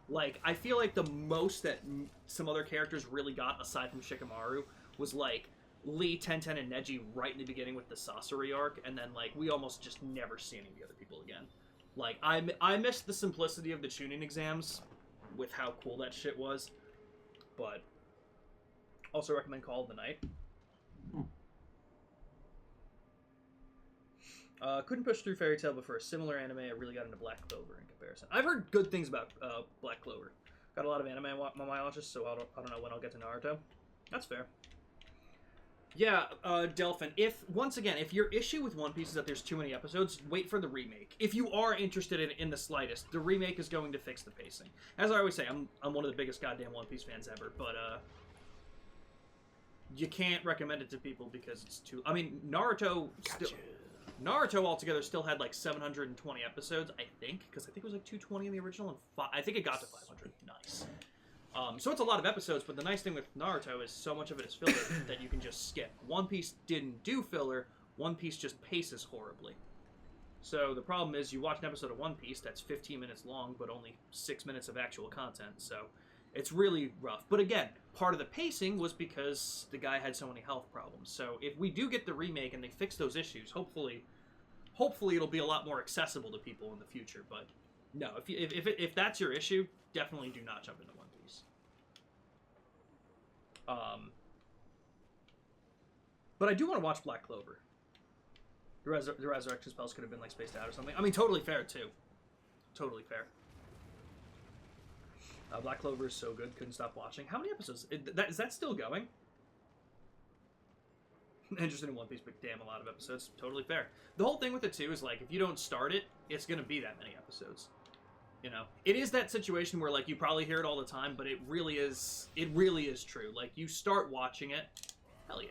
Like, I feel like the most that some other characters really got, aside from Shikamaru, was like Lee, Tenten, and Neji right in the beginning with the Sasori arc, and then like we almost just never see any of the other people again. Like, I missed the simplicity of the Chunin exams with how cool that shit was, but also recommend Call of the Night. Couldn't push through Fairy Tail, but for a similar anime, I really got into Black Clover in comparison. I've heard good things about Black Clover. Got a lot of anime on my watches, so I don't know when I'll get to Naruto. That's fair. Yeah, Delphin, if your issue with One Piece is that there's too many episodes, wait for the remake. If you are interested in the slightest, the remake is going to fix the pacing. As I always say, I'm one of the biggest goddamn One Piece fans ever, but you can't recommend it to people because it's too... I mean, Naruto altogether still had like 720 episodes, I think, because I think it was like 220 in the original, and I think it got to 500. Nice. So it's a lot of episodes, but the nice thing with Naruto is so much of it is filler that you can just skip. One Piece didn't do filler, One Piece just paces horribly. So the problem is you watch an episode of One Piece that's 15 minutes long, but only 6 minutes of actual content, so it's really rough. But again, part of the pacing was because the guy had so many health problems. So if we do get the remake and they fix those issues, hopefully it'll be a lot more accessible to people in the future. But no, if that's your issue, definitely do not jump into One Piece. But I do want to watch Black Clover. The resurrection spells could have been like spaced out or something. I mean, totally fair too. Totally fair. Black Clover is so good, couldn't stop watching. How many episodes? Is that still going? Interested in One Piece, but damn, a lot of episodes. Totally fair. The whole thing with it too is like, if you don't start it, it's gonna be that many episodes. You know, it is that situation where like you probably hear it all the time, but it really is true. Like, you start watching it, hell yeah.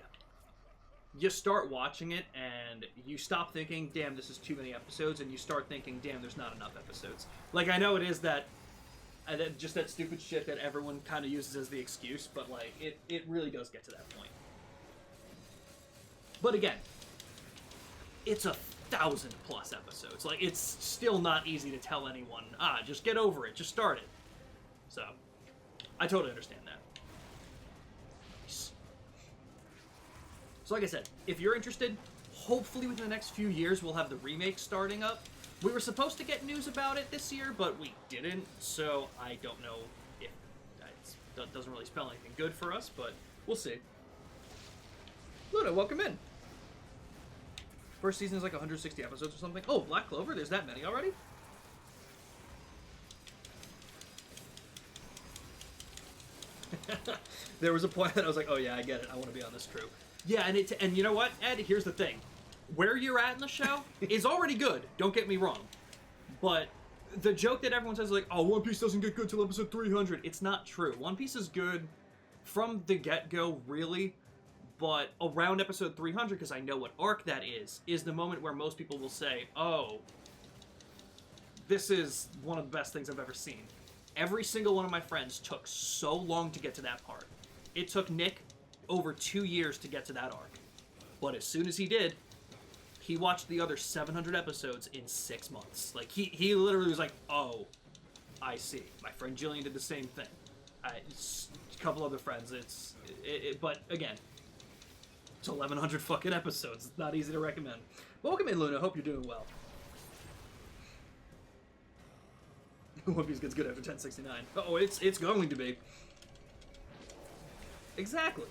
You start watching it and you stop thinking, damn, this is too many episodes, and you start thinking, damn, there's not enough episodes. Like, I know it is that, just that stupid shit that everyone kind of uses as the excuse, but like, it really does get to that point. But again, it's 1,000+ episodes. Like, it's still not easy to tell anyone, just get over it, just start it. So, I totally understand that. So like I said, if you're interested, hopefully within the next few years we'll have the remake starting up. We were supposed to get news about it this year, but we didn't, so I don't know if that doesn't really spell anything good for us, but we'll see. Luna, welcome in. First season is like 160 episodes or something. Oh, Black Clover, there's that many already? There was a point that I was like, oh yeah, I get it, I want to be on this crew. Yeah, and you know what, Ed, here's the thing. Where you're at in the show is already good, don't get me wrong. But the joke that everyone says, like, oh, One Piece doesn't get good till episode 300, it's not true. One Piece is good from the get-go, really, but around episode 300, because I know what arc that is the moment where most people will say, oh, this is one of the best things I've ever seen. Every single one of my friends took so long to get to that part. It took Nick over 2 years to get to that arc. But as soon as he did, he watched the other 700 episodes in 6 months. Like, he literally was like, oh, I see. My friend Jillian did the same thing. A couple other friends. But again, it's 1,100 fucking episodes. It's not easy to recommend. Welcome in, Luna. Hope you're doing well. One Piece gets good after 1069. Oh, it's going to be. Exactly.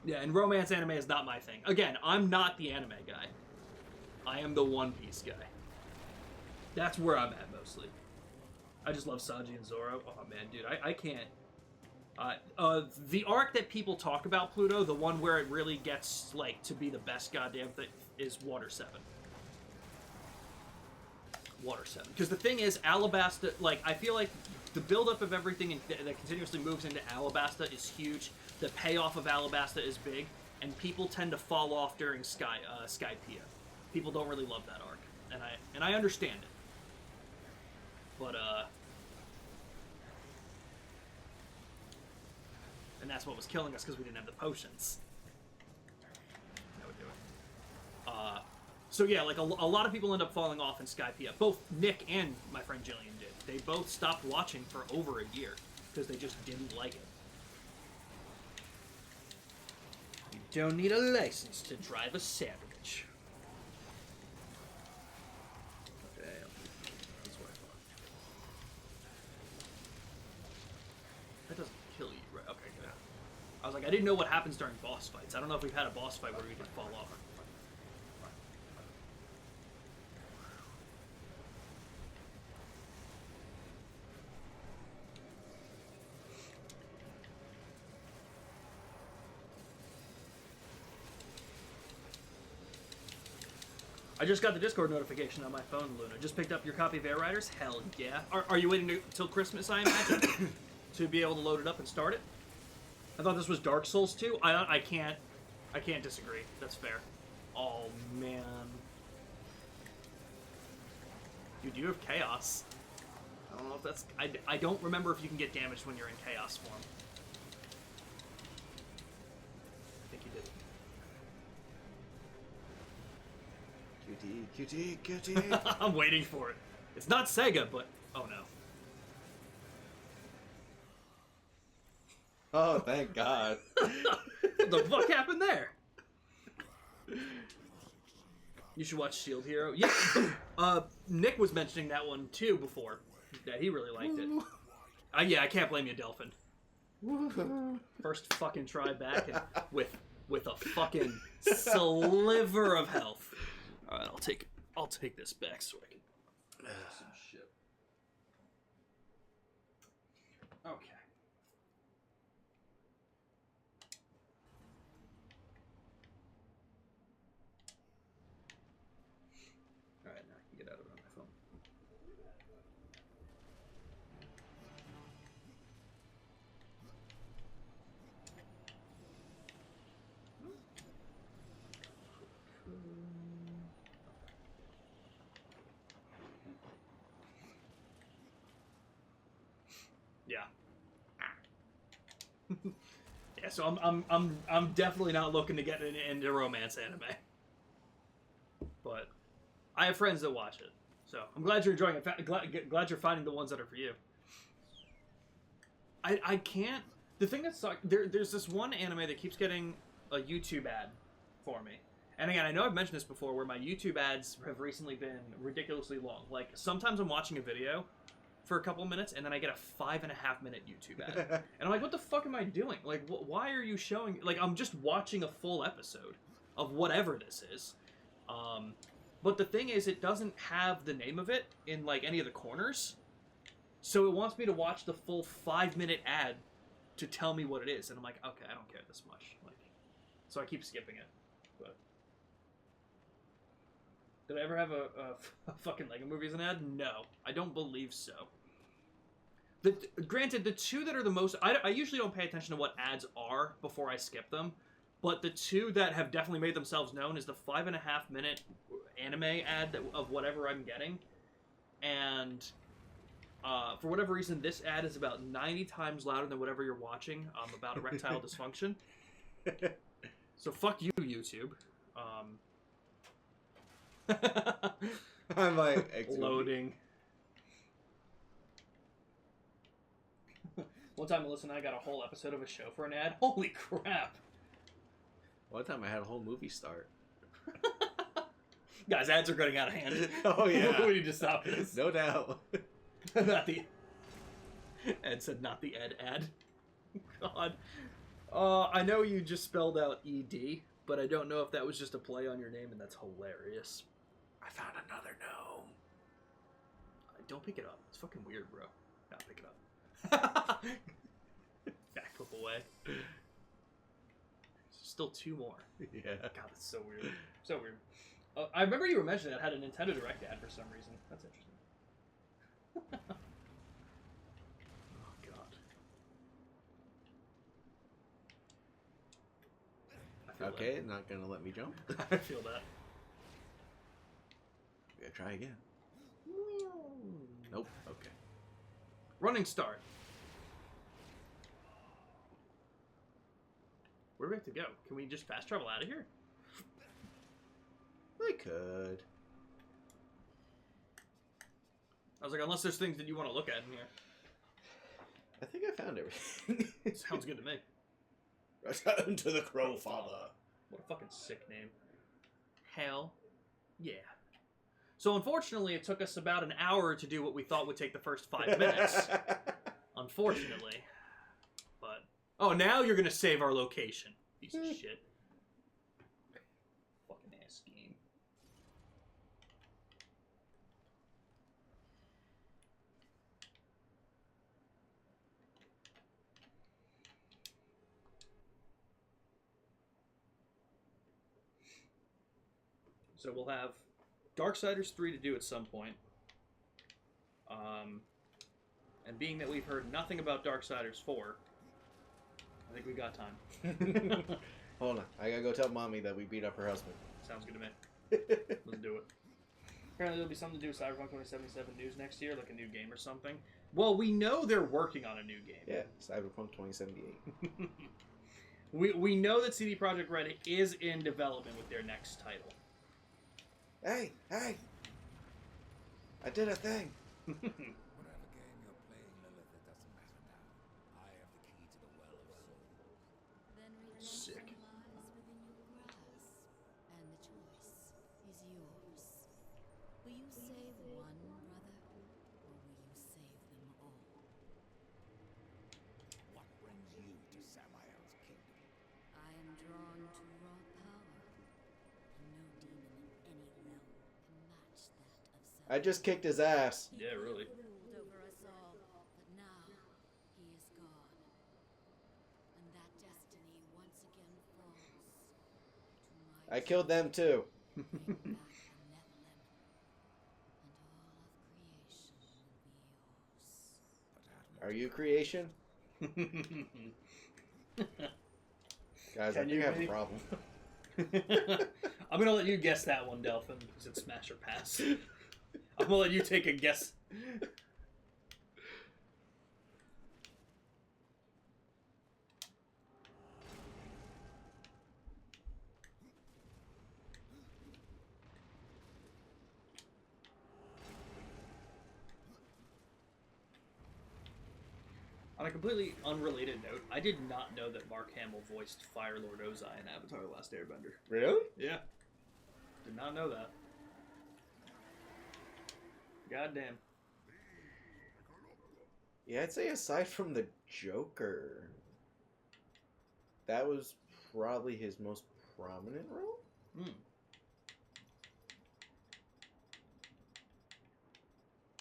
Yeah, and romance anime is not my thing. Again, I'm not the anime guy. I am the One Piece guy. That's where I'm at, mostly. I just love Sanji and Zoro. Oh man, dude, I can't. The arc that people talk about Pluto, the one where it really gets like to be the best goddamn thing, is Water 7. Water 7. Because the thing is, Alabasta, like, I feel like the buildup of everything that continuously moves into Alabasta is huge. The payoff of Alabasta is big, and people tend to fall off during Skypiea. People don't really love that arc, and I understand it. But and that's what was killing us because we didn't have the potions. That would do it. So yeah, like a lot of people end up falling off in Skypiea. Both Nick and my friend Jillian did. They both stopped watching for over a year because they just didn't like it. You don't need a license to drive a sandwich. Okay, that's what I thought. That doesn't kill you, right? Okay, good. I was like, I didn't know what happens during boss fights. I don't know if we've had a boss fight where we could fall off. I just got the Discord notification on my phone, Luna. Just picked up your copy of Air Riders? Hell yeah. Are you waiting till Christmas, I imagine, to be able to load it up and start it? I thought this was Dark Souls 2. I can't disagree. That's fair. Oh, man. Dude, you have Chaos. I don't know if that's... I don't remember if you can get damaged when you're in Chaos form. I think you did. Cutie. I'm waiting for it. It's not Sega, but... Oh, no. Oh, thank God. What the fuck happened there? You should watch Shield Hero. Yeah, Nick was mentioning that one, too, before. That he really liked it. Yeah, I can't blame you, Delphin. First fucking try back and with a fucking sliver of health. Alright, I'll take this back so I can some shit. Okay. Alright, now I can get out of it on my phone. Yeah. Yeah, so I'm definitely not looking to get into romance anime. But I have friends that watch it. So I'm glad you're enjoying it. Glad you're finding the ones that are for you. I can't... The thing that sucks... There's this one anime that keeps getting a YouTube ad for me. And again, I know I've mentioned this before, where my YouTube ads have recently been ridiculously long. Like, sometimes I'm watching a video for a couple of minutes, and then I get a 5.5-minute YouTube ad. And I'm like, what the fuck am I doing? Like, why are you showing... Like, I'm just watching a full episode of whatever this is. But the thing is, it doesn't have the name of it in, like, any of the corners. So it wants me to watch the full 5-minute ad to tell me what it is. And I'm like, okay, I don't care this much. Like, so I keep skipping it. But did I ever have a fucking Lego movie as an ad? No, I don't believe so. Granted, the two that are the most... I usually don't pay attention to what ads are before I skip them. But the two that have definitely made themselves known is the 5.5-minute anime ad of whatever I'm getting. And for whatever reason, this ad is about 90 times louder than whatever you're watching about erectile dysfunction. So fuck you, YouTube. I'm like... Loading. One time, Melissa and I got a whole episode of a show for an ad. Holy crap. One time I had a whole movie start. Guys, ads are getting out of hand. Oh, yeah. We need to stop this. No doubt. Not the... Ed said not the Ed ad. God. I know you just spelled out ED, but I don't know if that was just a play on your name, and that's hilarious. I found another gnome. Don't pick it up. It's fucking weird, bro. Not pick it up. Back flip away. Still 2 more. Yeah. God, that's so weird. So weird. I remember you were mentioning that had a Nintendo Direct ad for some reason. That's interesting. Oh, God. I feel Okay, not gonna let me jump. that. I feel that. We gotta try again. Nope. Okay. Running start. Where do we have to go? Can we just fast travel out of here? We could. I was like, unless there's things that you want to look at in here. I think I found everything. Sounds good to me. Return to the Crow Father. What a fucking sick name. Hell yeah. So unfortunately, it took us about an hour to do what we thought would take the first 5 minutes. Unfortunately. But, oh, now you're going to save our location. Piece of shit. Fucking ass game. So we'll have Darksiders 3 to do at some point. And being that we've heard nothing about Darksiders 4, I think we've got time. Hold on. I gotta go tell Mommy that we beat up her husband. Sounds good to me. Let's do it. Apparently there'll be something to do with Cyberpunk 2077 news next year, like a new game or something. Well, we know they're working on a new game. Yeah, Cyberpunk 2078. we know that CD Projekt Red is in development with their next title. Hey! Hey! I did a thing! Whatever game you're playing, Lilith, it doesn't matter now. I have the key to the Well of Souls. Then redemption Sick. lies within your grasp, and the choice is yours. Will you save one brother, or will you save them all? What brings you to Samael's kingdom? I am drawn to raw power, and no demon at any level can match that of Samael. I just kicked his ass. Yeah, really. He ruled over us all, but now he is gone. And that destiny once again falls to my I killed them too. Bring back the Nephilim, and all of creation will be yours. But at Are you creation? Guys, Can I think you I have be? a problem. I'm gonna let you guess that one, Delphin, because it's Smash or Pass. I'm gonna let you take a guess. On a completely unrelated note, I did not know that Mark Hamill voiced Fire Lord Ozai in Avatar: The Last Airbender. Really? Yeah. Did not know that. Goddamn. Yeah, I'd say aside from the Joker, that was probably his most prominent role. Hmm.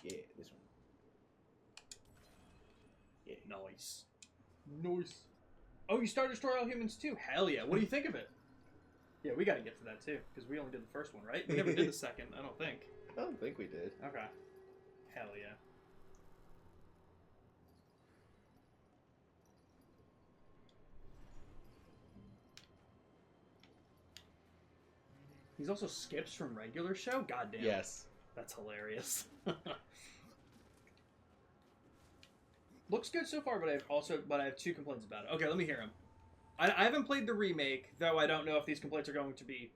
Yeah, this one. Yeah. Nice. Nice. Oh, you started Destroy All Humans too? Hell yeah. What do you think of it? Yeah, we gotta get to that too, because we only did the first one, right? We never did the second, I don't think. I don't think we did. Okay. Hell yeah. He's also skips from regular show? Goddamn. Yes. That's hilarious. Looks good so far, but I have 2 complaints about it. Okay, let me hear them. I haven't played the remake, though I don't know if these complaints are going to be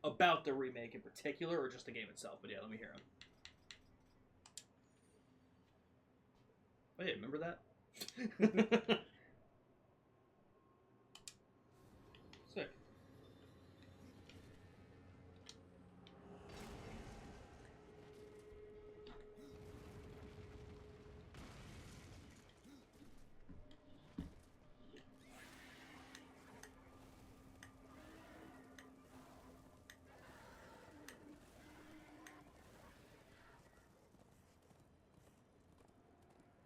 about the remake in particular or just the game itself. But yeah, let me hear them. Oh yeah, remember that? Sick.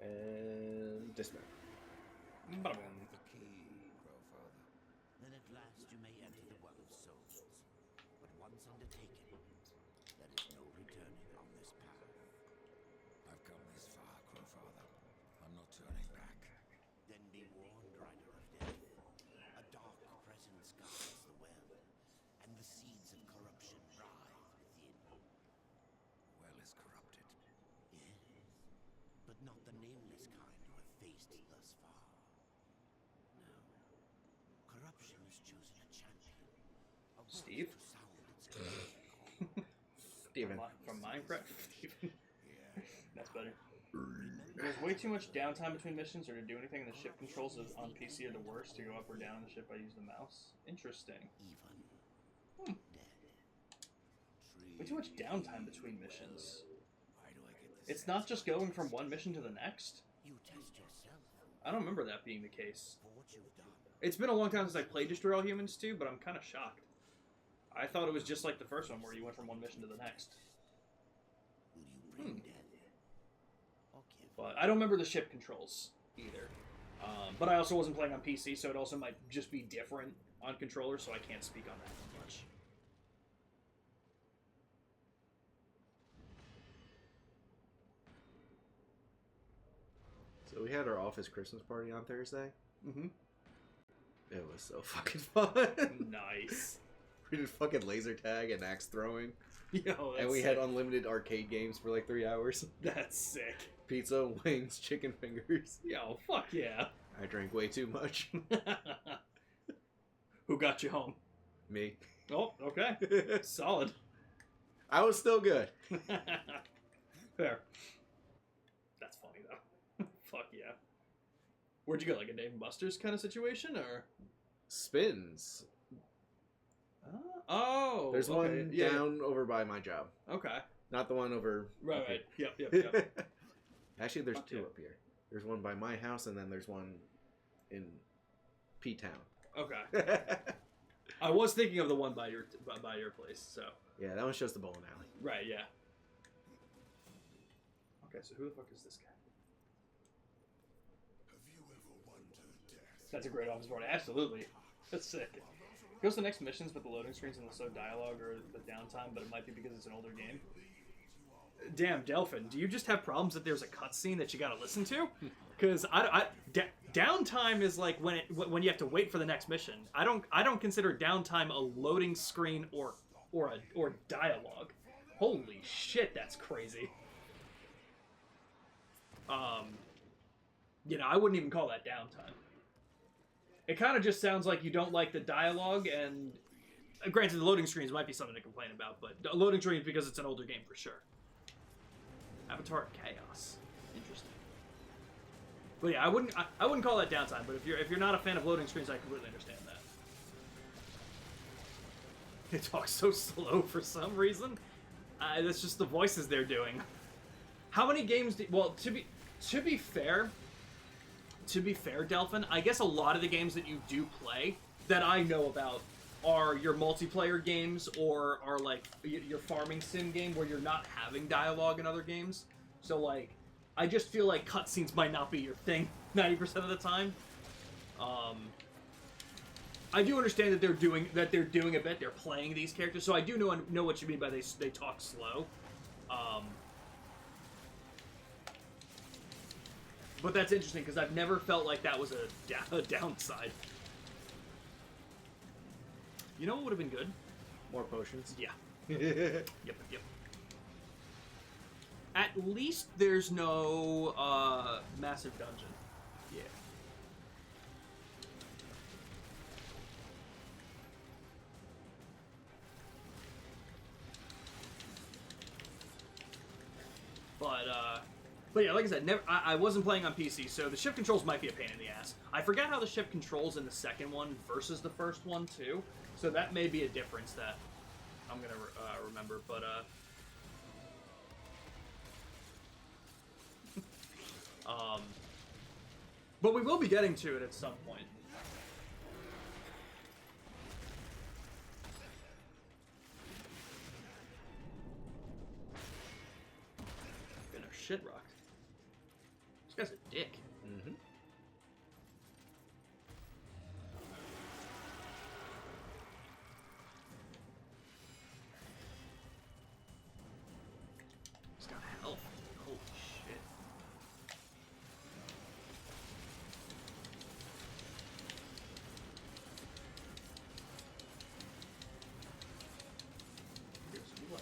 And dismount. Bada I boom. have the key, Growfather. Then at last you may enter the Well of Souls. But once undertaken, there is no returning on this path. I've come this far, Growfather. I'm not turning back. Then be warned, Rider of Death. A dark presence guards the well, and the seeds of corruption writhe within. Well is corrupted. Yes, but not the nameless kind you have faced thus far. No. Corruption has chosen a champion. A wolf Steve? to sound its clarion call. Steven. From Minecraft? Steven. Yeah. That's better. There's way too much downtime between missions or to do anything, and the ship controls on PC are the worst. To go up or down on the ship, I use the mouse. Interesting. Even dead. Way too much downtime between missions. Why do I get this? It's not just going from one mission to the next? You test yourself I don't remember that being the case. for what you've done. It's been a long time since I played Destroy All Humans 2, but I'm kind of shocked. I thought it was just like the first one where you went from one mission to the next. Will you bring death? Or give? But I don't remember the ship controls either. But I also wasn't playing on PC, so it also might just be different on controller, so I can't speak on that much. So we had our office Christmas party on Thursday. Mm-hmm. It was so fucking fun. Nice. We did fucking laser tag and axe throwing. Yo, that's And we sick. had unlimited arcade games for like 3 hours. That's sick. Pizza, wings, chicken fingers. Yo, fuck yeah. I drank way too much. Who got you home? Me. Oh, okay. Solid. I was still good. Fair. That's funny, though. Fuck yeah. Where'd you go? Like a Dave & Buster's kind of situation, or? Spins. Oh! There's okay. one Yeah, down over by my job. Okay. Not the one over. Right, up right. here. Yep. Actually, there's Fuck 2 yeah. up here. There's one by my house, and then there's one in P-Town. Okay. I was thinking of the one by your place, so. Yeah, that one's just a bowling alley. Right, yeah. Okay, so who the fuck is this guy? Have you ever wondered, Death? That's a great office party. Absolutely. That's sick. Goes to the next missions, but the loading screens and the slow dialogue or the downtime, but it might be because it's an older game. Damn, Delphin, do you just have problems that there's a cutscene that you gotta listen to? Because downtime is like when you have to wait for the next mission. I don't consider downtime a loading screen or dialogue. Holy shit, that's crazy. I wouldn't even call that downtime. It kind of just sounds like you don't like the dialogue, and granted, the loading screens might be something to complain about, but loading screens because it's an older game for sure. Avatar Chaos, interesting. But yeah, I wouldn't call that downtime. But if you're not a fan of loading screens, I completely understand that. It talks so slow for some reason. That's just the voices they're doing. How many games? Well, to be fair, Delphin, I guess a lot of the games that you do play that I know about are your multiplayer games or are like your farming sim game where you're not having dialogue in other games. So like, I just feel like cutscenes might not be your thing 90% of the time. I do understand that they're doing a bit. They're playing these characters, so I do know what you mean by they talk slow. But that's interesting because I've never felt like that was a downside. You know what would have been good? More potions. Yeah. Yep. At least there's no massive dungeon. Yeah. But yeah, like I said, I wasn't playing on PC, so the shift controls might be a pain in the ass. I forgot how the shift controls in the second one versus the first one too, so that may be a difference that I'm gonna remember. But but we will be getting to it at some point. Getting our shit rocked. guy's a dick. Mm-hmm. He's got health. Holy shit. Here's some light.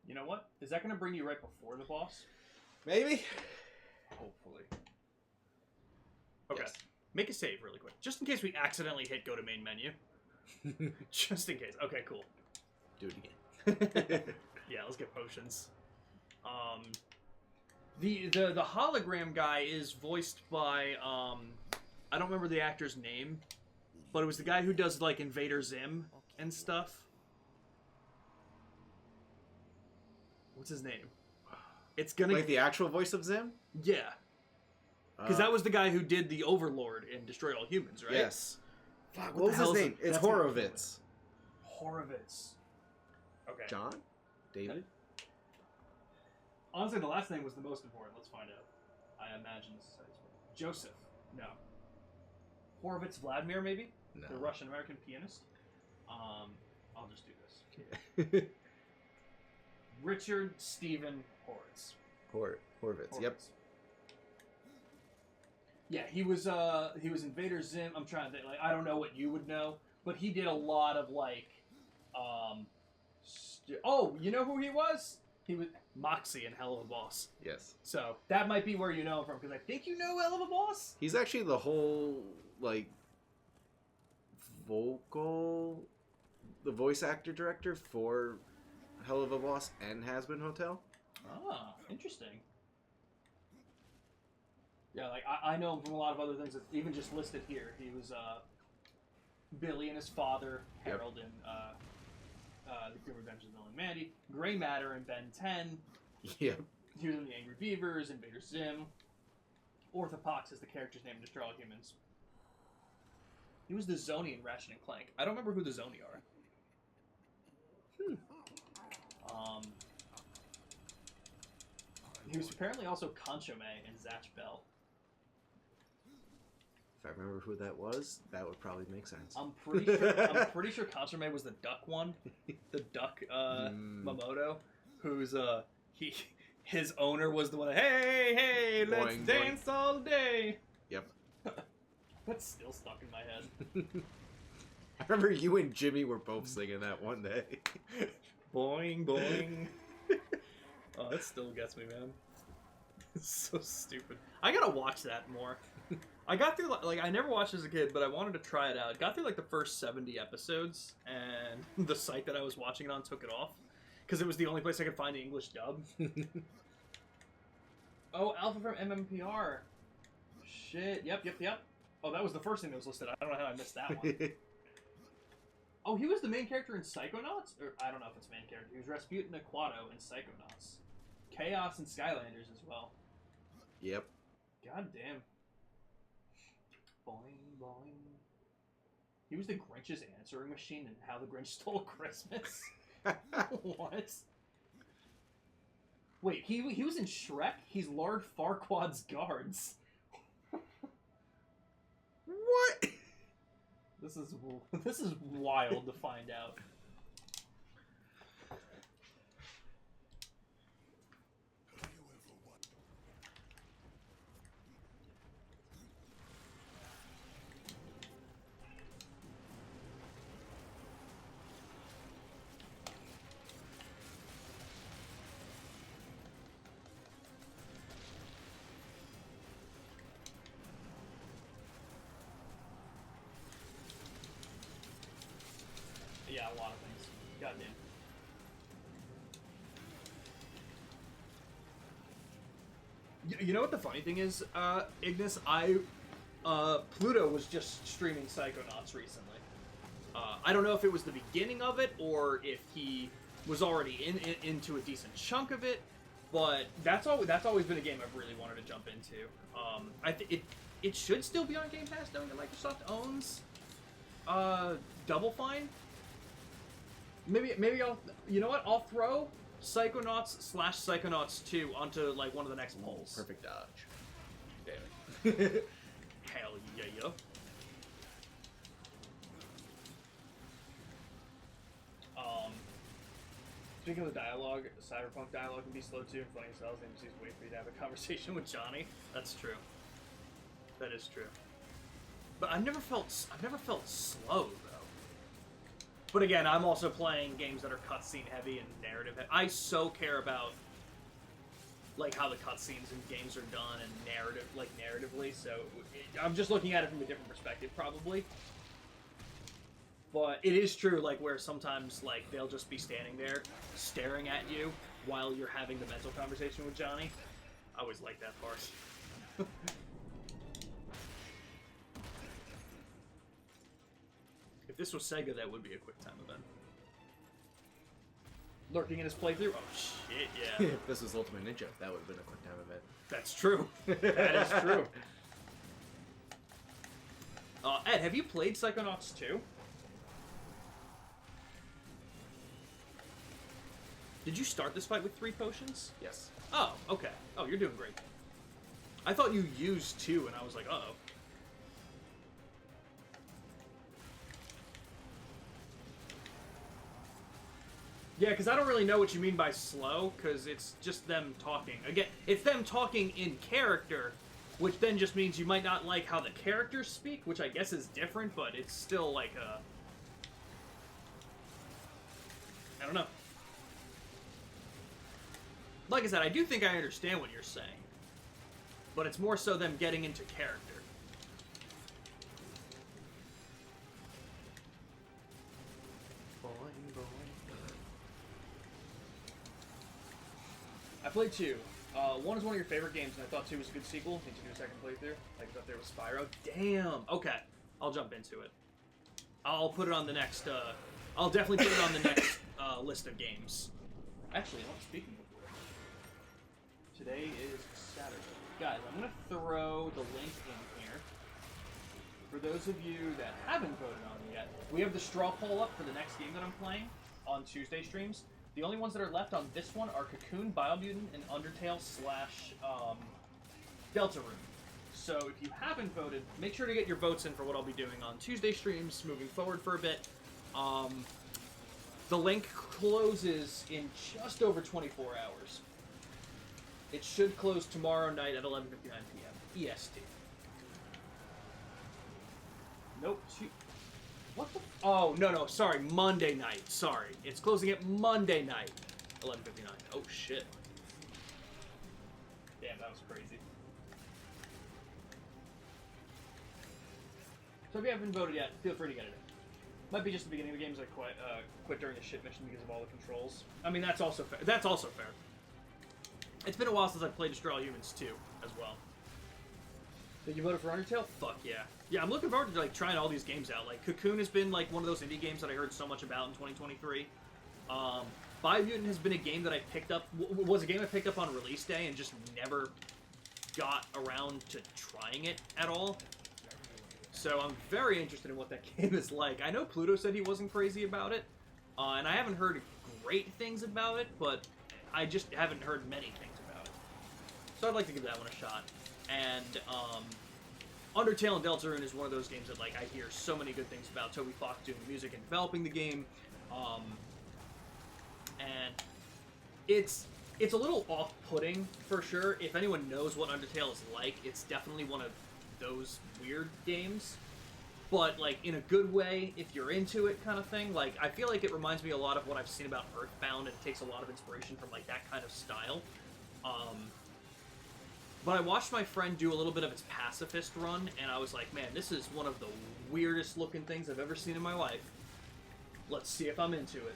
You know what? Is that going to bring you right before the boss? Maybe. Hopefully. Okay. Yes. Make a save really quick. Just in case we accidentally hit go to main menu. Just in case. Okay, cool. Do it again. Yeah, let's get potions. The hologram guy is voiced by I don't remember the actor's name, but it was the guy who does like Invader Zim and stuff. What's his name? It's gonna Like the actual voice of Zim? yeah, because that was the guy who did the Overlord in Destroy All Humans, right? Yes. Fuck, What was the his hell is name? it? It's That's gonna- Horovitz. Horovitz. Okay. John? David? Honestly, the last name was the most important. Let's find out. I imagine this is how you spell it. Joseph. No. Horovitz Vladimir, maybe? No. The Russian-American pianist? I'll just do this. Richard Stephen Horowitz. Horvitz. Yep. Horowitz. Yeah, he was Invader Zim. I'm trying to think, like, I don't know what you would know, but he did a lot of like oh, you know who he was? He was Moxie in Hell of a Boss. Yes. So that might be where you know him from, because I think you know Hell of a Boss. He's actually the whole, like, the voice actor director for Hell of a Boss and Has Been Hotel. Ah, interesting. Yeah, like I know him from a lot of other things that even just listed here. He was Billy and his father, Yep. Harold in The Grim Adventures of Bill and Mandy, Grey Matter in Ben 10. Yep. He was in The Angry Beavers, Invader Zim. Orthopox is the character's name in Destroy All Humans. He was the Zoni in Ratchet and Clank. I don't remember who the Zoni are. He was apparently also Conchome in Zatch Bell. If I remember who that was, that would probably make sense. I'm pretty sure Conchome was the duck one. The duck Mamoto, who's his owner was the one, hey, let's Boing, dance all day. Yep. That's still stuck in my head. I remember you and Jimmy were both singing that one day. Boing, boing. Oh, that still gets me, man. It's so stupid. I gotta watch that more. I got through, like, I never watched as a kid, but I wanted to try it out. Got through, like, the first 70 episodes, and the site that I was watching it on took it off. Because it was the only place I could find the English dub. Oh, Alpha from MMPR. Shit, yep. Oh, that was the first thing that was listed. I don't know how I missed that one. Oh, he was the main character in Psychonauts? Or, I don't know if it's main character. He was Rasputin Aquato in Psychonauts. Chaos and Skylanders as well. Yep. God damn. Boing, boing. He was the Grinch's answering machine in How the Grinch Stole Christmas. What? Wait, he was in Shrek? He's Lord Farquaad's guards. What? This is wild to find out. Yeah, a lot of things. Goddamn. You know what the funny thing is, Ignis? Pluto was just streaming Psychonauts recently. I don't know if it was the beginning of it or if he was already into a decent chunk of it, but that's always been a game I've really wanted to jump into. It should still be on Game Pass, knowing that Microsoft owns Double Fine. Maybe I'll throw Psychonauts/Psychonauts 2 onto like one of the next polls. Perfect dodge. Damn it. Hell yeah. Speaking of the dialogue, Cyberpunk dialogue can be slow too, and funny as hell. NPCs wait for you to have a conversation with Johnny. That's true. That is true. But I've never felt slow though. But again, I'm also playing games that are cutscene heavy and narrative heavy. I so care about like how the cutscenes in games are done and narratively. So I'm just looking at it from a different perspective, probably. But it is true, like, where sometimes, like, they'll just be standing there, staring at you, while you're having the mental conversation with Johnny. I always like that part. If this was Sega, that would be a quick time event. Lurking in his playthrough? Oh, shit, yeah. If this was Ultimate Ninja, that would have been a quick time event. That's true. That is true. Ed, have you played Psychonauts 2? Did you start this fight with 3 potions? Yes. Oh, okay. Oh, you're doing great. I thought you used 2, and I was like, uh-oh. Yeah, because I don't really know what you mean by slow, because it's just them talking. Again, it's them talking in character, which then just means you might not like how the characters speak, which I guess is different, but it's still like a... I don't know. Like I said, I do think I understand what you're saying, but it's more so them getting into character. I played 2. 1 is one of your favorite games, and I thought 2 was a good sequel. Need to do a second playthrough. Like up there with Spyro. Damn. Okay, I'll jump into it. I'll put it on the next. I'll definitely put it on the next list of games. Actually, I'm not speaking of which. Today is Saturday. Guys, I'm going to throw the link in here. For those of you that haven't voted on it yet, we have the straw poll up for the next game that I'm playing on Tuesday streams. The only ones that are left on this one are Cocoon, Biomutant, and Undertale / Deltarune. So if you haven't voted, make sure to get your votes in for what I'll be doing on Tuesday streams moving forward for a bit. The link closes in just over 24 hours. It should close tomorrow night at 11:59 p.m. EST. Nope. What the? Oh, no, sorry. Monday night. Sorry. It's closing at Monday night. 11:59. Oh, shit. Damn, that was crazy. So if you haven't voted yet, feel free to get it in. Might be just the beginning of the games I quit during a shit mission because of all the controls. I mean, that's also fair. That's also fair. It's been a while since I've played Destroy All Humans 2 as well. Did you vote for Undertale? Fuck yeah. Yeah, I'm looking forward to like trying all these games out. Like Cocoon has been like one of those indie games that I heard so much about in 2023. Biomutant has been a game that I picked up. Was a game I picked up on release day and just never got around to trying it at all. So I'm very interested in what that game is like. I know Pluto said he wasn't crazy about it, and I haven't heard great things about it, but I just haven't heard many things about it. So I'd like to give that one a shot. And Undertale and Deltarune is one of those games that like I hear so many good things about. Toby Fox doing the music and developing the game, and it's a little off-putting for sure. If anyone knows what Undertale is like, it's definitely one of those weird games, but like in a good way if you're into it, kind of thing. Like I feel like it reminds me a lot of what I've seen about Earthbound, and it takes a lot of inspiration from like that kind of style. But I watched my friend do a little bit of its pacifist run, and I was like, man, this is one of the weirdest looking things I've ever seen in my life. Let's see if I'm into it.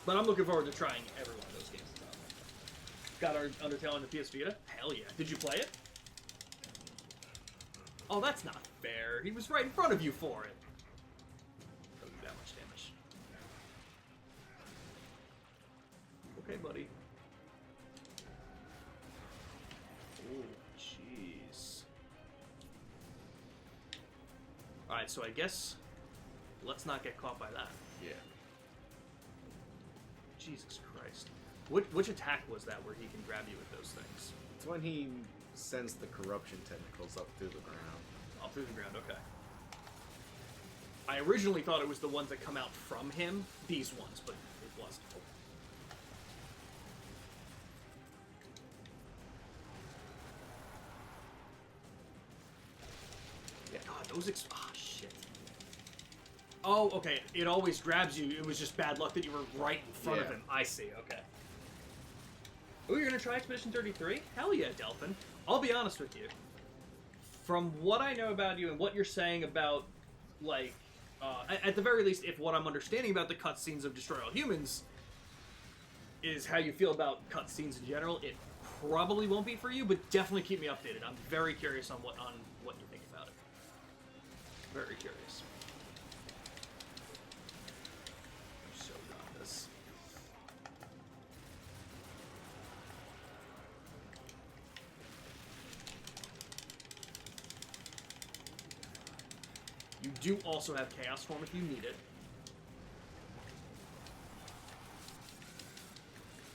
But I'm looking forward to trying every one of those games. Got our Undertale on the PS Vita? Hell yeah. Did you play it? Oh, that's not fair. He was right in front of you for it. Doesn't do that much damage. Okay, buddy. Oh, jeez. Alright, so I guess let's not get caught by that. Yeah. Jesus Christ. Which attack was that where he can grab you with those things? It's when he sends the corruption tentacles up through the ground. Up through the ground, okay. I originally thought it was the ones that come out from him, these ones, but it wasn't. Yeah. God, those shit. Oh, okay. It always grabs you. It was just bad luck that you were right in front of Yeah. him. I see, okay. Oh, you're gonna try Expedition 33? Hell yeah, Delphin. I'll be honest with you. From what I know about you and what you're saying about, like, at the very least, if what I'm understanding about the cutscenes of Destroy All Humans is how you feel about cutscenes in general, it probably won't be for you, but definitely keep me updated. I'm very curious on what you think about it. Very curious. I'm so done with this. You do also have Chaos Form if you need it.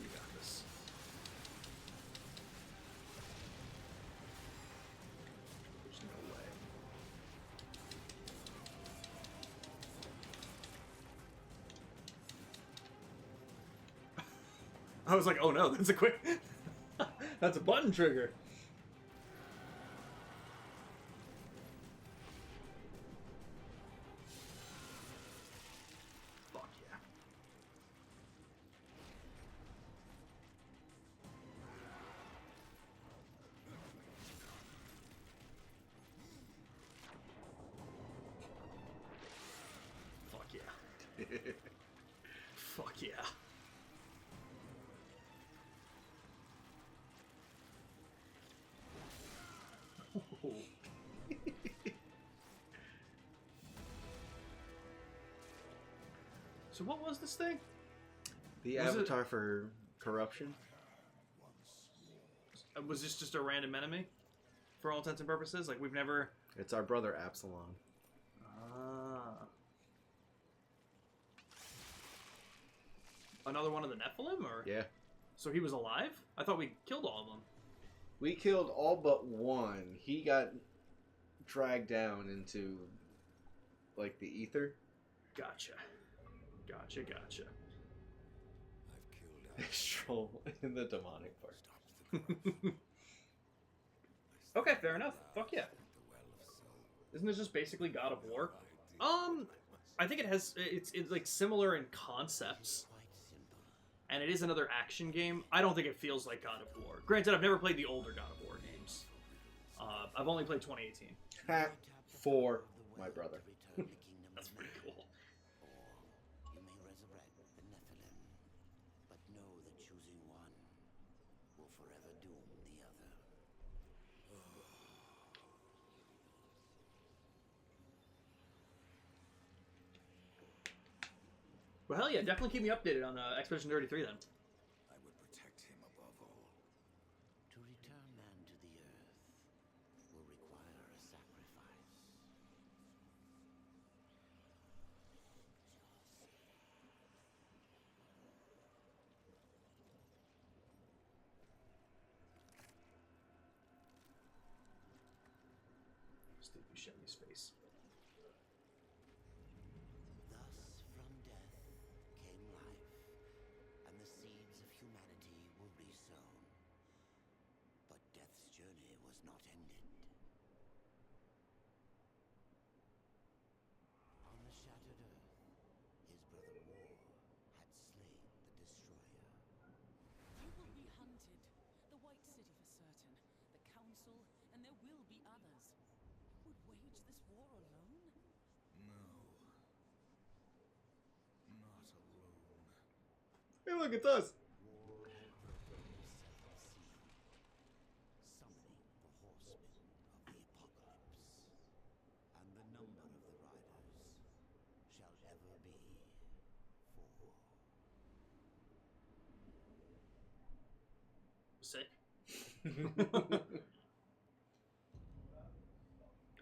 You got this. There's no way. I was like, oh no, that's a quick... that's a button trigger. Fuck yeah. Fuck yeah. Fuck yeah. So what was this thing? The Was it- avatar for corruption? Was this just a random enemy? For all intents and purposes? Like, we've never... It's our brother Absalom. Ah. Another one of the Nephilim, or? Yeah. So he was alive? I thought we killed all of them. We killed all but one. He got dragged down into, like, the ether. Gotcha. Gotcha, gotcha. I've killed Stroll in the demonic part. Okay, fair enough. Fuck yeah. the well of soul. Isn't this just basically God of War? I think it has... It's like, similar in concepts. Quite simple. And it is another action game. I don't think it feels like God of War. Granted, I've never played the older God of War games. I've only played 2018. Ha! For my brother. That's pretty cool. Or you may resurrect the Nephilim, but know that choosing one will forever doom the other. Well, hell yeah, definitely keep me updated on Expedition 33 then. I would protect him above all. To return man to the earth will require a sacrifice. Steve Buscemi's face. Thus from death came life, and the seeds of humanity were resown. But death's journey was not ended. On the shattered earth, his brother War had slain the destroyer. You will be hunted. The White City for certain. The Council, and there will be others. Would wage this war alone? No. Not alone. Hey, look, it's us. Summoning the horsemen of the apocalypse. And the number of the riders shall ever be 4. Sick.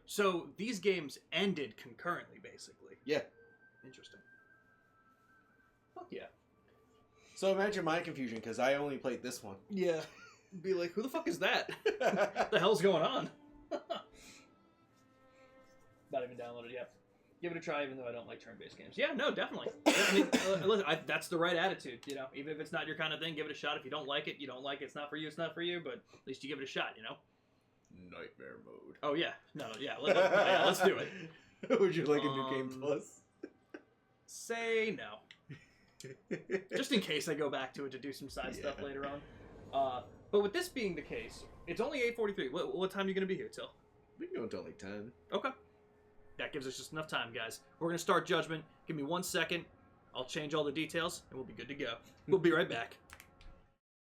So these games ended concurrently, basically. Yeah. Interesting. Fuck yeah. So imagine my confusion, because I only played this one. Yeah. Be like, who the fuck is that? What the hell's going on? Not even downloaded yet. Give it a try, even though I don't like turn-based games. Yeah, no, definitely. I mean, listen, that's the right attitude, you know? Even if it's not your kind of thing, give it a shot. If you don't like it, you don't like it. It's not for you, it's not for you, but at least you give it a shot, you know? Nightmare mode. Oh, yeah. No, yeah. Let's do it. Would you like a new game plus? Say no. Just in case I go back to it to do some side stuff later on. But with this being the case, it's only 8:43. What time are you going to be here till? We can go until like 10. Okay. That gives us just enough time, guys. We're going to start Judgment. Give me 1 second. I'll change all the details, and we'll be good to go. We'll be right back.